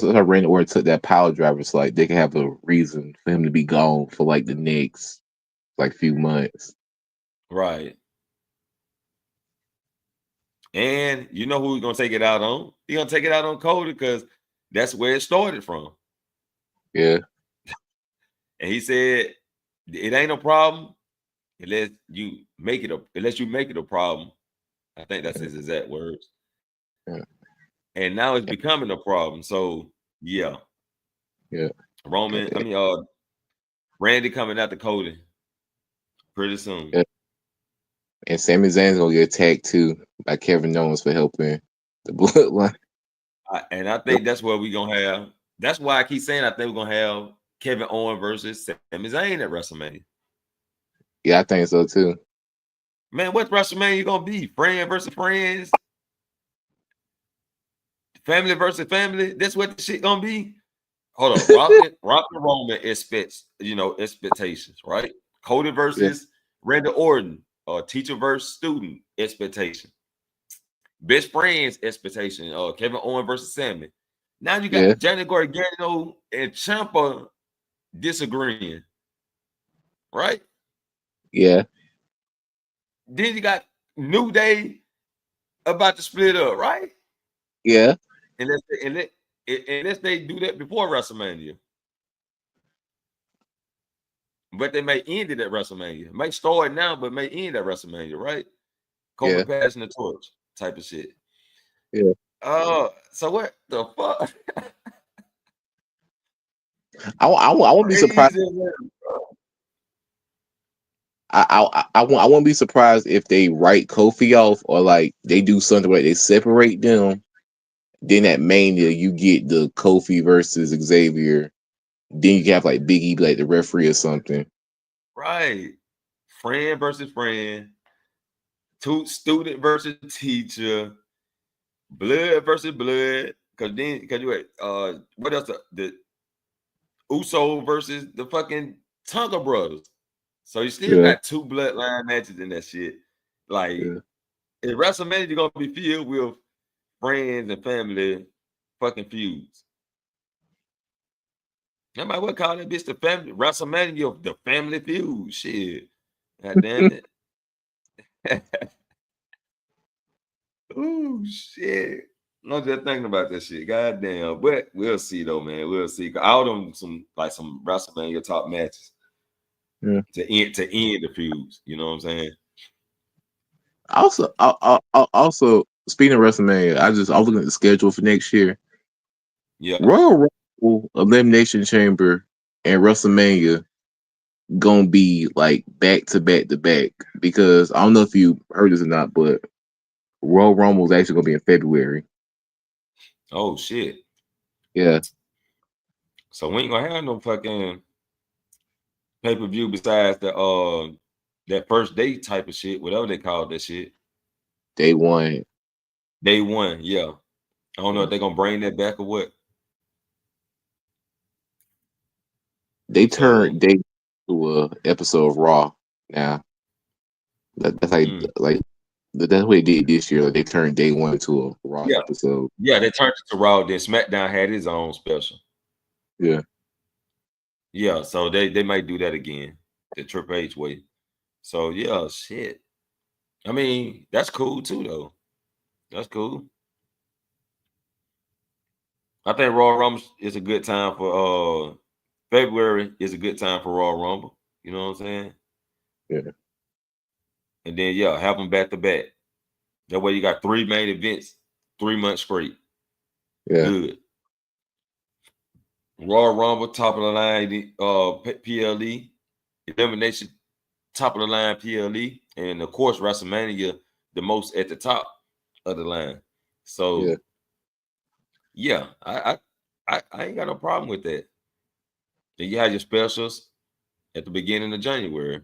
why Randy Orton took that power driver so like they can have a reason for him to be gone for like the next like few months. Right. And you know who he's gonna take it out on? He's gonna take it out on Cody because that's where it started from. Yeah. And he said it ain't a problem unless you make it a problem. I think that's his exact words. Yeah. And now it's becoming a problem. So yeah. Yeah. Roman, I mean Randy coming out to Cody pretty soon. Yeah. And Sami Zayn's gonna get attacked too by Kevin Owens for helping the bloodline. And I think that's where we're gonna have. That's why I keep saying I think we're gonna have Kevin Owens versus Sami Zayn at WrestleMania. Yeah, I think so too. Man, what's WrestleMania gonna be? Friend versus friends, family versus family. That's what the shit gonna be. Hold on, Rock and Roman expectations, right? Cody versus Randy Orton, or teacher versus student expectation. Best friends expectation, Kevin Owens versus Sami. Now you got Johnny Gargano and Ciampa disagreeing, right? Yeah. Then you got New Day about to split up, right? Yeah. Unless they do that before WrestleMania. But they may end it at WrestleMania. May start now, but may end at WrestleMania, right? Kofi passing the torch type of shit. Yeah. So what the fuck? I won't be surprised. I won't be surprised if they write Kofi off or like they do something where they separate them. Then at Mania you get the Kofi versus Xavier. Then you can have like Big E be like the referee or something. Right. Friend versus friend. Student versus teacher. Blood versus blood. Cause you what else? The Uso versus the fucking Tonga brothers. So you still got 2 bloodline matches in that shit. Like in WrestleMania, you're gonna be filled with friends and family fucking feuds. I might well call that bitch the family WrestleMania, the family feud. Shit. God damn it. Oh shit. I'm just thinking about that shit. God damn. But we'll see though, man. We'll see. All them some WrestleMania top matches. Yeah. To end the feuds. You know what I'm saying? Also, speaking of WrestleMania, I was looking at the schedule for next year. Yeah. Royal Rumble, Elimination Chamber, and WrestleMania gonna be like back to back to back because I don't know if you heard this or not, but Royal Rumble is actually gonna be in February. Oh shit. Yeah. So we ain't gonna have no fucking pay-per-view besides the that first day type of shit, whatever they call that shit. Day one, yeah. I don't know if they're gonna bring that back or what. They turned day to a episode of Raw now. That's like that's what they did this year. Like they turned day one to a Raw episode. Yeah, they turned it to Raw. Then SmackDown had his own special. Yeah. Yeah, so they might do that again, the Triple H way. So yeah, shit. I mean, that's cool too, though. That's cool. I think Royal Rumble is a good time for February is a good time for Royal Rumble. You know what I'm saying? Yeah. And then have them back to back. That way you got 3 main events, 3 months straight. Yeah. Good. Royal Rumble, top of the line, PLE, Elimination, top of the line, PLE, and of course WrestleMania, the most at the top of the line. So I ain't got no problem with that. Then you have your specials at the beginning of January.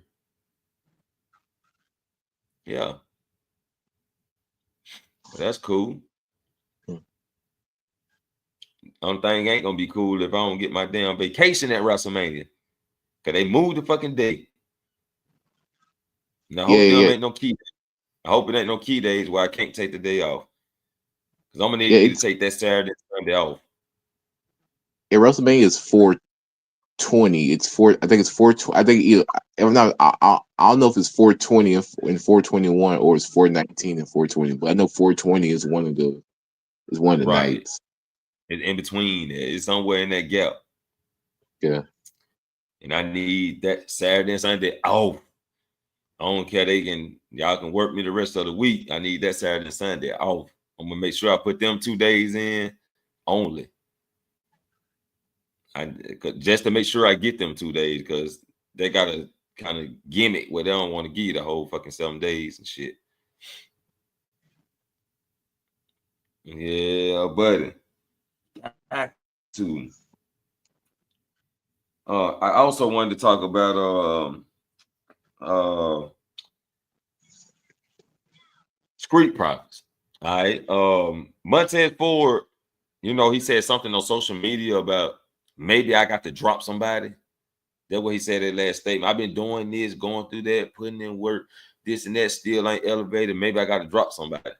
Yeah. That's cool. Only thing ain't gonna be cool if I don't get my damn vacation at WrestleMania. Cause they moved the fucking day. Now I hope ain't no key. I hope it ain't no key days where I can't take the day off. Cause I'm gonna need you to take that Saturday and Sunday off. Yeah, WrestleMania is 420. It's 4. I think it's 420. I think either. If not, I don't know if it's 420 and 421 or it's 419 and 420. But I know 420 is one of the nights. It's in between. It's somewhere in that gap. Yeah. And I need that Saturday and Sunday off. I don't care. Y'all can work me the rest of the week. I need that Saturday and Sunday off. I'm gonna make sure I put them 2 days in only. Just to make sure I get them 2 days because they got a kind of gimmick where they don't want to give you the whole fucking 7 days and shit. Yeah, buddy. I also wanted to talk about Street Profits. All right. Montez Ford, he said something on social media about maybe I got to drop somebody. That's what he said in that last statement. I've been doing this, going through that, putting in work, this and that, still ain't elevated. Maybe I got to drop somebody.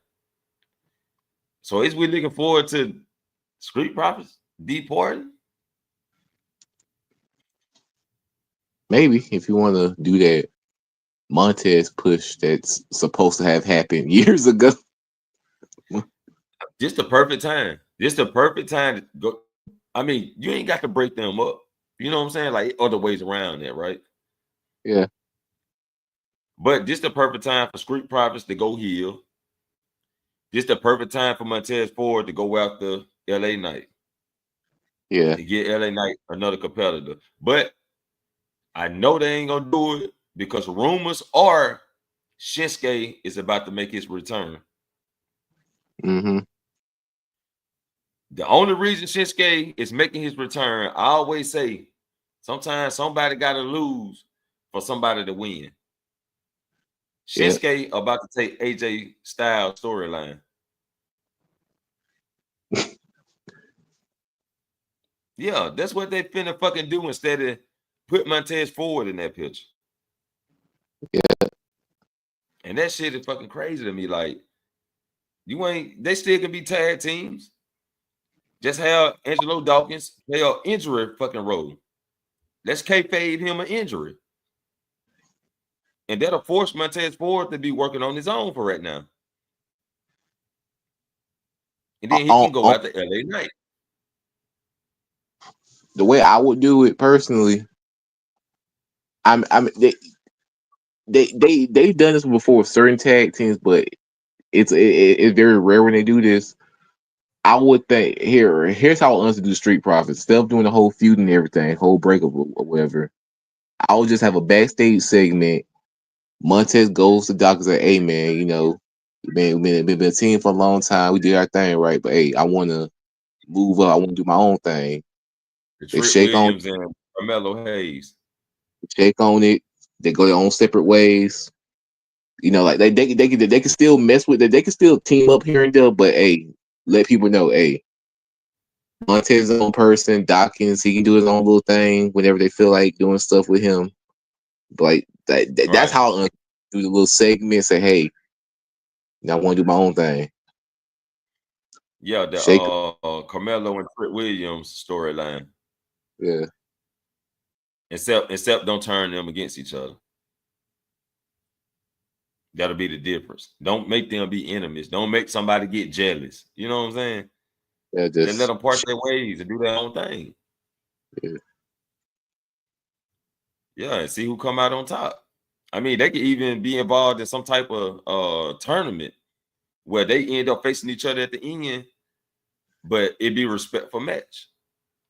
So is we looking forward to Street Profits deporting? Maybe if you want to do that Montez push that's supposed to have happened years ago. Just the perfect time. Just the perfect time to go. I mean, you ain't got to break them up. You know what I'm saying? Like other ways around that, right? Yeah. But this the perfect time for Street Profits to go heel. This the perfect time for Montez Ford to go after LA Knight. Yeah. To get LA Knight another competitor. But I know they ain't gonna do it because rumors are Shinsuke is about to make his return. Mm-hmm. The only reason Shinsuke is making his return, I always say, sometimes somebody got to lose for somebody to win. Shinsuke about to take AJ Styles storyline. Yeah, that's what they finna fucking do instead of put Montez Ford in that picture. Yeah. And that shit is fucking crazy to me. Like, they still can be tag teams. Just have Angelo Dawkins play an injury fucking role. Let's kayfabe him an injury. And that'll force Montez Ford to be working on his own for right now. And then he can go out to LA Knight. The way I would do it personally, they've done this before with certain tag teams, but it's very rare when they do this. I would think here's how I honestly do Street Profits. Instead of doing the whole feud and everything, whole breakup or whatever, I would just have a backstage segment. Montez goes to Doc and say, "Hey man, you know, we've been a team for a long time. We did our thing right, but hey, I want to move up. I want to do my own thing." They Trick shake on Williams and Carmelo Hayes. Shake on it. They go their own separate ways. You know, like they can still mess with it. They can still team up here and there, but hey, let people know, hey, Montez's his own person. Dawkins, he can do his own little thing whenever they feel like doing stuff with him. But like that's how I do the little segment. Say, hey, I want to do my own thing. Yeah, the Carmelo and Trick Williams storyline. Yeah. Except don't turn them against each other. That'll be the difference. Don't make them be enemies. Don't make somebody get jealous. You know what I'm saying? Yeah, just let them part their ways and do their own thing. Yeah. Yeah, and see who come out on top. I mean, they could even be involved in some type of tournament where they end up facing each other at the end, but it'd be a respectful match.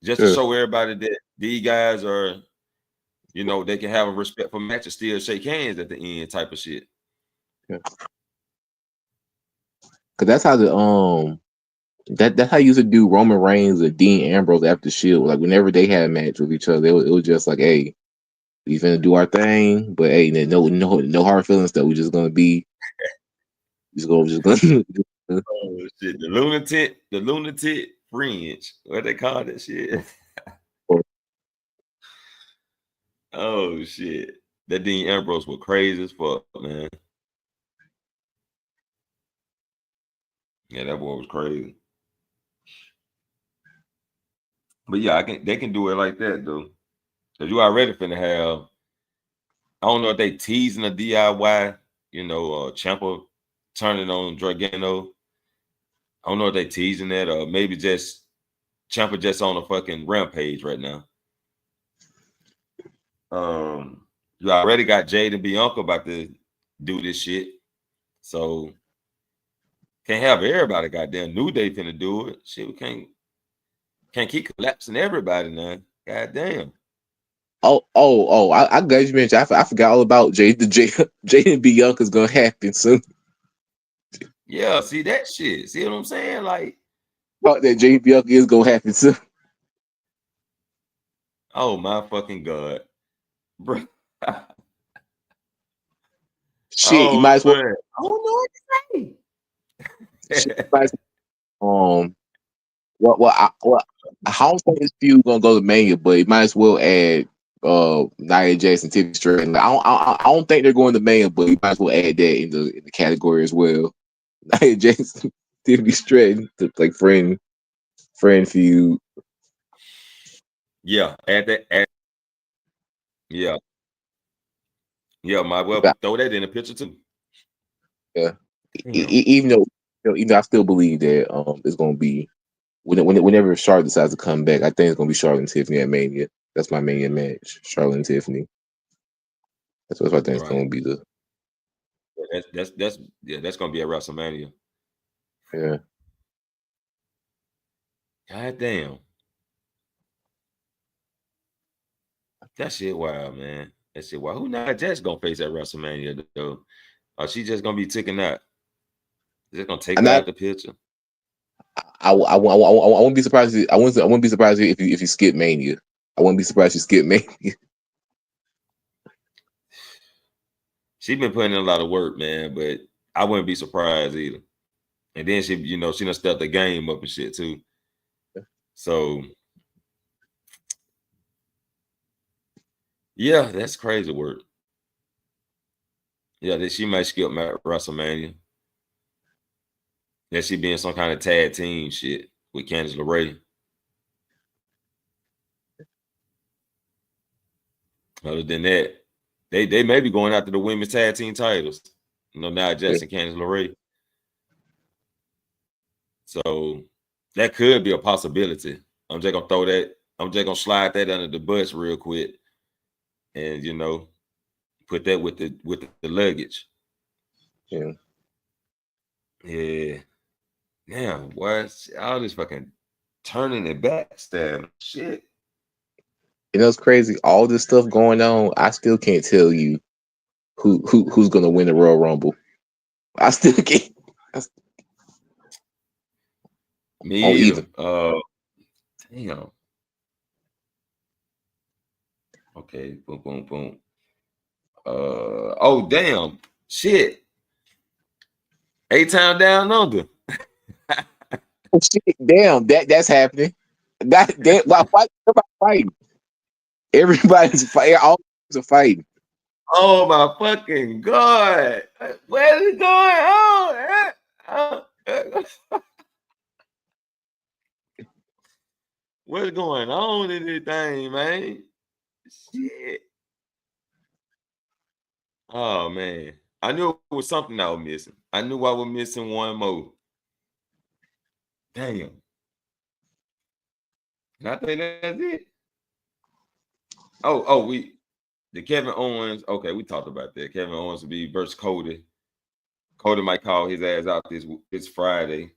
Just to show everybody that these guys are, you know, they can have a respectful match and still shake hands at the end type of shit. Yeah. Cause that's how that's how you used to do Roman Reigns or Dean Ambrose after Shield. Like whenever they had a match with each other, it was just like, hey, we finna do our thing, but hey, no hard feelings though. We just gonna be oh shit, the lunatic fringe. What they call that shit? Oh shit. That Dean Ambrose was crazy as fuck, man. Yeah, that boy was crazy. But yeah, they can do it like that though. Cause you already finna have, I don't know if they teasing a DIY, you know, Ciampa turning on Gargano. I don't know if they teasing that or maybe just Ciampa just on a fucking rampage right now. You already got Jade and Bianca about to do this shit. So can't have everybody goddamn New Day finna do it. Shit, we can't keep collapsing everybody now. Goddamn. I got you mentioned. I forgot all about Jade and Bianca's gonna happen soon. Yeah, see that shit. See what I'm saying? Like, thought that Jade Bianca is gonna happen soon. Oh my fucking god, bro. Shit, you might as well. Man. I don't know what to say. Shit, I don't think this feud gonna go to Mania, but you might as well add Nia Jax and Tiffany Stratton. I don't think they're going to Mania, but you might as well add that in the category as well. Nia Jax, Tiffany Stratton, like friend feud. Yeah, add that. Yeah, might well throw that in the picture too. Yeah, even though I still believe that it's gonna be whenever Charlotte decides to come back, I think it's gonna be Charlotte and Tiffany at Mania. That's my Mania match, Charlotte and Tiffany. That's what I think it's gonna be the That's gonna be at WrestleMania. Yeah. God damn. That shit wild, man. That shit wild. Who Nia Jax gonna face at WrestleMania though? Or she just gonna be taken out? Just gonna take I'm her not. out the picture? I wouldn't be surprised. I wouldn't be surprised if you skip Mania. I wouldn't be surprised if you skip Mania. She been putting in a lot of work, man, but I wouldn't be surprised either. And then she done stepped the game up and shit too. So yeah, that's crazy work. Yeah, that she might skip WrestleMania. That she be in some kind of tag team shit with Candice LeRae. Other than that, they may be going after the women's tag team titles. Nia Jax and Candice LeRae. So that could be a possibility. I'm just gonna slide that under the bus real quick, and put that with the luggage. Yeah. Yeah. Damn, what all this fucking turning and backstabbing shit. It's crazy. All this stuff going on, I still can't tell you who's gonna win the Royal Rumble. I still can't. Me either. Damn. Okay, boom, boom, boom. Oh damn, shit. 8-Town Down Under. Oh, shit, damn, that's happening. Why everybody fighting? Everybody's fighting. All are fighting. Oh my fucking god! What is going on? What's going on in this thing, man? Shit. Oh man, I knew it was something I was missing. I knew I was missing one more. Damn. And I think that's it. Oh, the Kevin Owens. Okay, we talked about that. Kevin Owens will be versus Cody. Cody might call his ass out this Friday.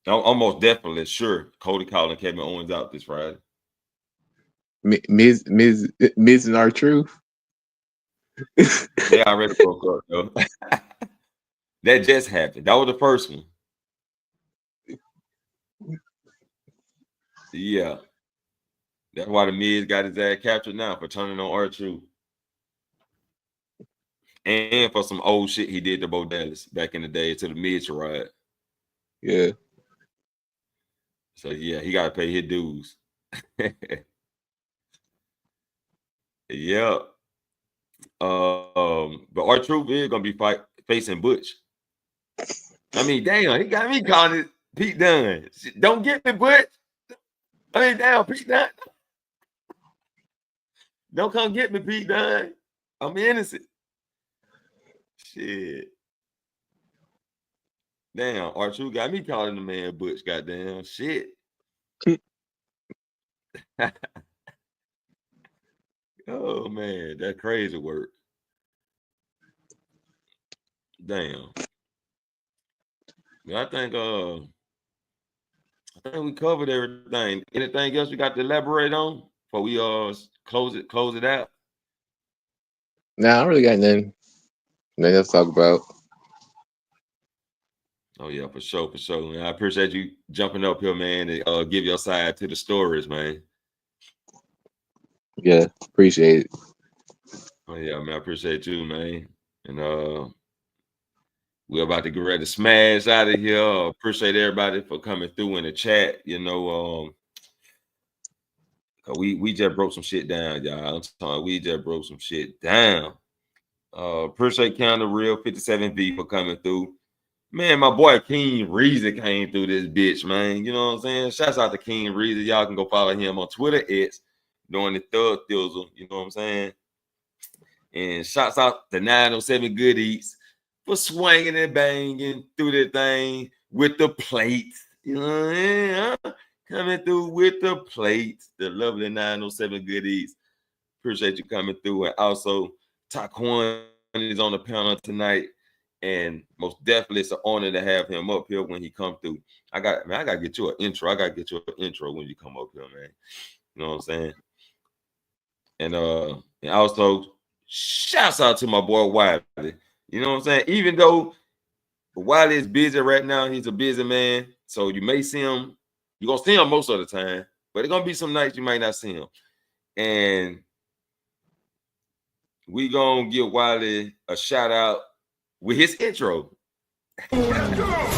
I'm almost definitely sure Cody calling Kevin Owens out this Friday. Miz and R-Truth. They already broke up though. That just happened. That was the first one. Yeah. That's why the Miz got his ass captured now for turning on R-Truth. And for some old shit he did to Bo Dallas back in the day to the Miz ride. Yeah. So yeah, he gotta pay his dues. Yeah. But R-Truth is gonna be facing Butch. I mean, damn, he got me calling it Pete Dunne. Don't get me, Butch. I mean, damn, Pete Dunne. Don't come get me, Pete Dunne. I'm innocent. Shit. Damn, R-Truth got me calling the man Butch. Goddamn shit. Oh man, that crazy work. Damn. I think we covered everything. Anything else we got to elaborate on before we close it out? Nah, I don't really got nothing else to talk about. Oh yeah, for sure. Man, I appreciate you jumping up here, man, and give your side to the stories, man. Yeah, appreciate it. Oh yeah, man, I appreciate you, man. And we're about to get ready to smash out of here. Appreciate everybody for coming through in the chat. We just broke some shit down, y'all. I'm talking, we just broke some shit down. Appreciate Counter Real 57V for coming through. Man, my boy King Reezy came through this bitch, man. You know what I'm saying? Shouts out to King Reezy. Y'all can go follow him on Twitter. It's doing the Thug Thizzle. You know what I'm saying? And shouts out to 907 Good Eats for swinging and banging through the thing with the plates. You know what I mean? Huh? Coming through with the plates. The lovely 907 Good Eats. Appreciate you coming through. And also Taquan is on the panel tonight, and most definitely it's an honor to have him up here when he come through. I gotta get you an intro. I gotta get you an intro when you come up here, man. You know what I'm saying? And also shouts out to my boy Wiley. You know what I'm saying? Even though Wiley is busy right now, he's a busy man. So you may see him, you're gonna see him most of the time, but there's gonna be some nights you might not see him. And we gonna give Wiley a shout out with his intro. Let's go.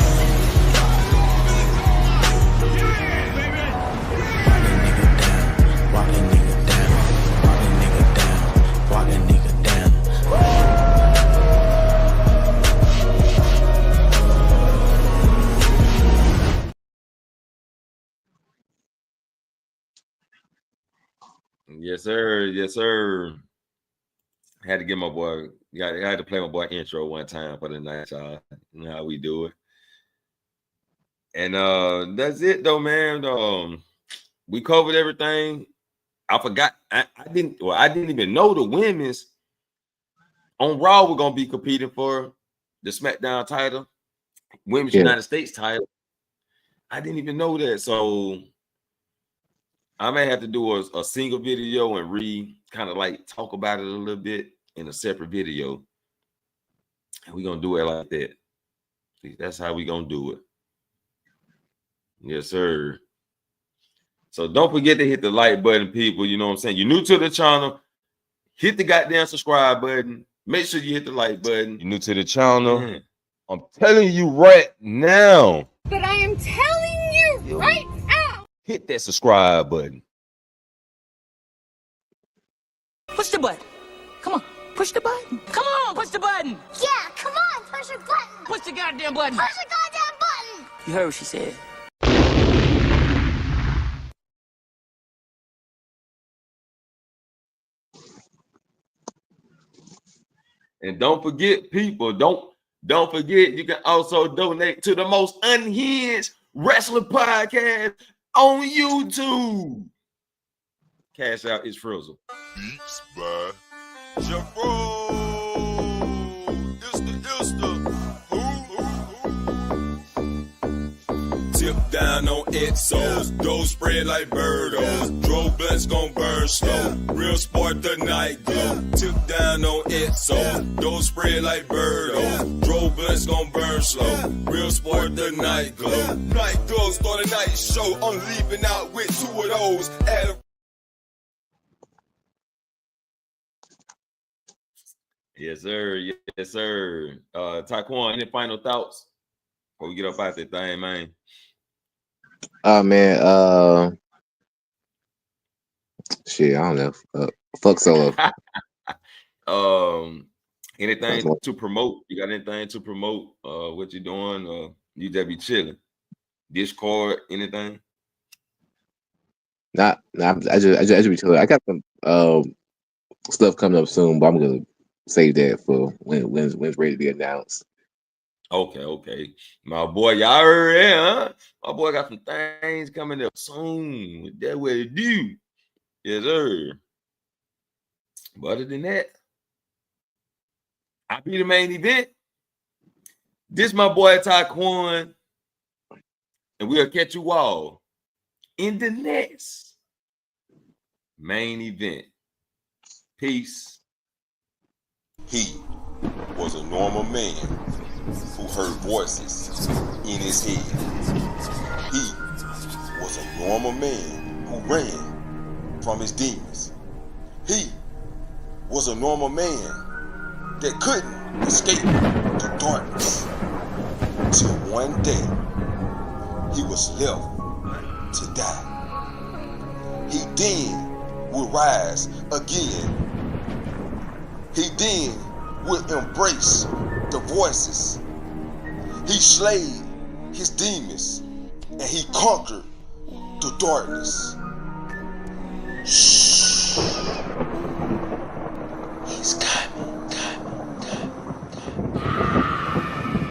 Yes, sir. Yes, sir. Had to get my boy. I had to play my boy intro one time for the night, y'all. You know how we do it. And that's it, though, man. We covered everything. I forgot. I didn't even know the women's on Raw were gonna be competing for the SmackDown title, Women's United States title. I didn't even know that, so I may have to do a single video and kind of like talk about it a little bit in a separate video. And we're going to do it like that. That's how we're going to do it. Yes, sir. So don't forget to hit the like button, people. You know what I'm saying? You're new to the channel. Hit the goddamn subscribe button. Make sure you hit the like button. You're new to the channel. Man, I'm telling you right now. But I am telling you right now. Hit that subscribe button. Push the button. Come on, push the button. Come on, push the button. Yeah, come on, push your button. Push the goddamn button. Push the goddamn button. You heard what she said. And don't forget, people, don't forget, you can also donate to the most unhinged wrestling podcast on YouTube. Cash out is Frizzle. Beats by Jabro. It's the Tip down on Exos, those spread like birdos. Dro blunts gon' burn slow. Real sport the night glow. Tip down on Exos, those spread like birdos. Dro blunts gon' burn slow. Real sport the night glow. Night glow, start a night show. I'm leaving out with 2 of those. Yes, sir. Yes, sir. Taquan, any final thoughts before we get up out that thing, man? Oh man, shit, I don't know. Fuck Solo. Anything to promote? You got anything to promote? What you doing? You just be chilling. Discord, anything? Nah, I just be chilling. I got some stuff coming up soon, but I'm gonna save that for when it's ready to be announced. Okay. My boy, y'all heard that, huh? My boy got some things coming up soon. That's what it do. Yes, sir. But other than that, I'll be the main event. This my boy Taquan, and we'll catch you all in the next main event. Peace. He was a normal man who heard voices in his head. He was a normal man who ran from his demons. He was a normal man that couldn't escape the darkness. Till one day, he was left to die. He then would rise again. He then would embrace the voices. He slayed his demons and he conquered the darkness.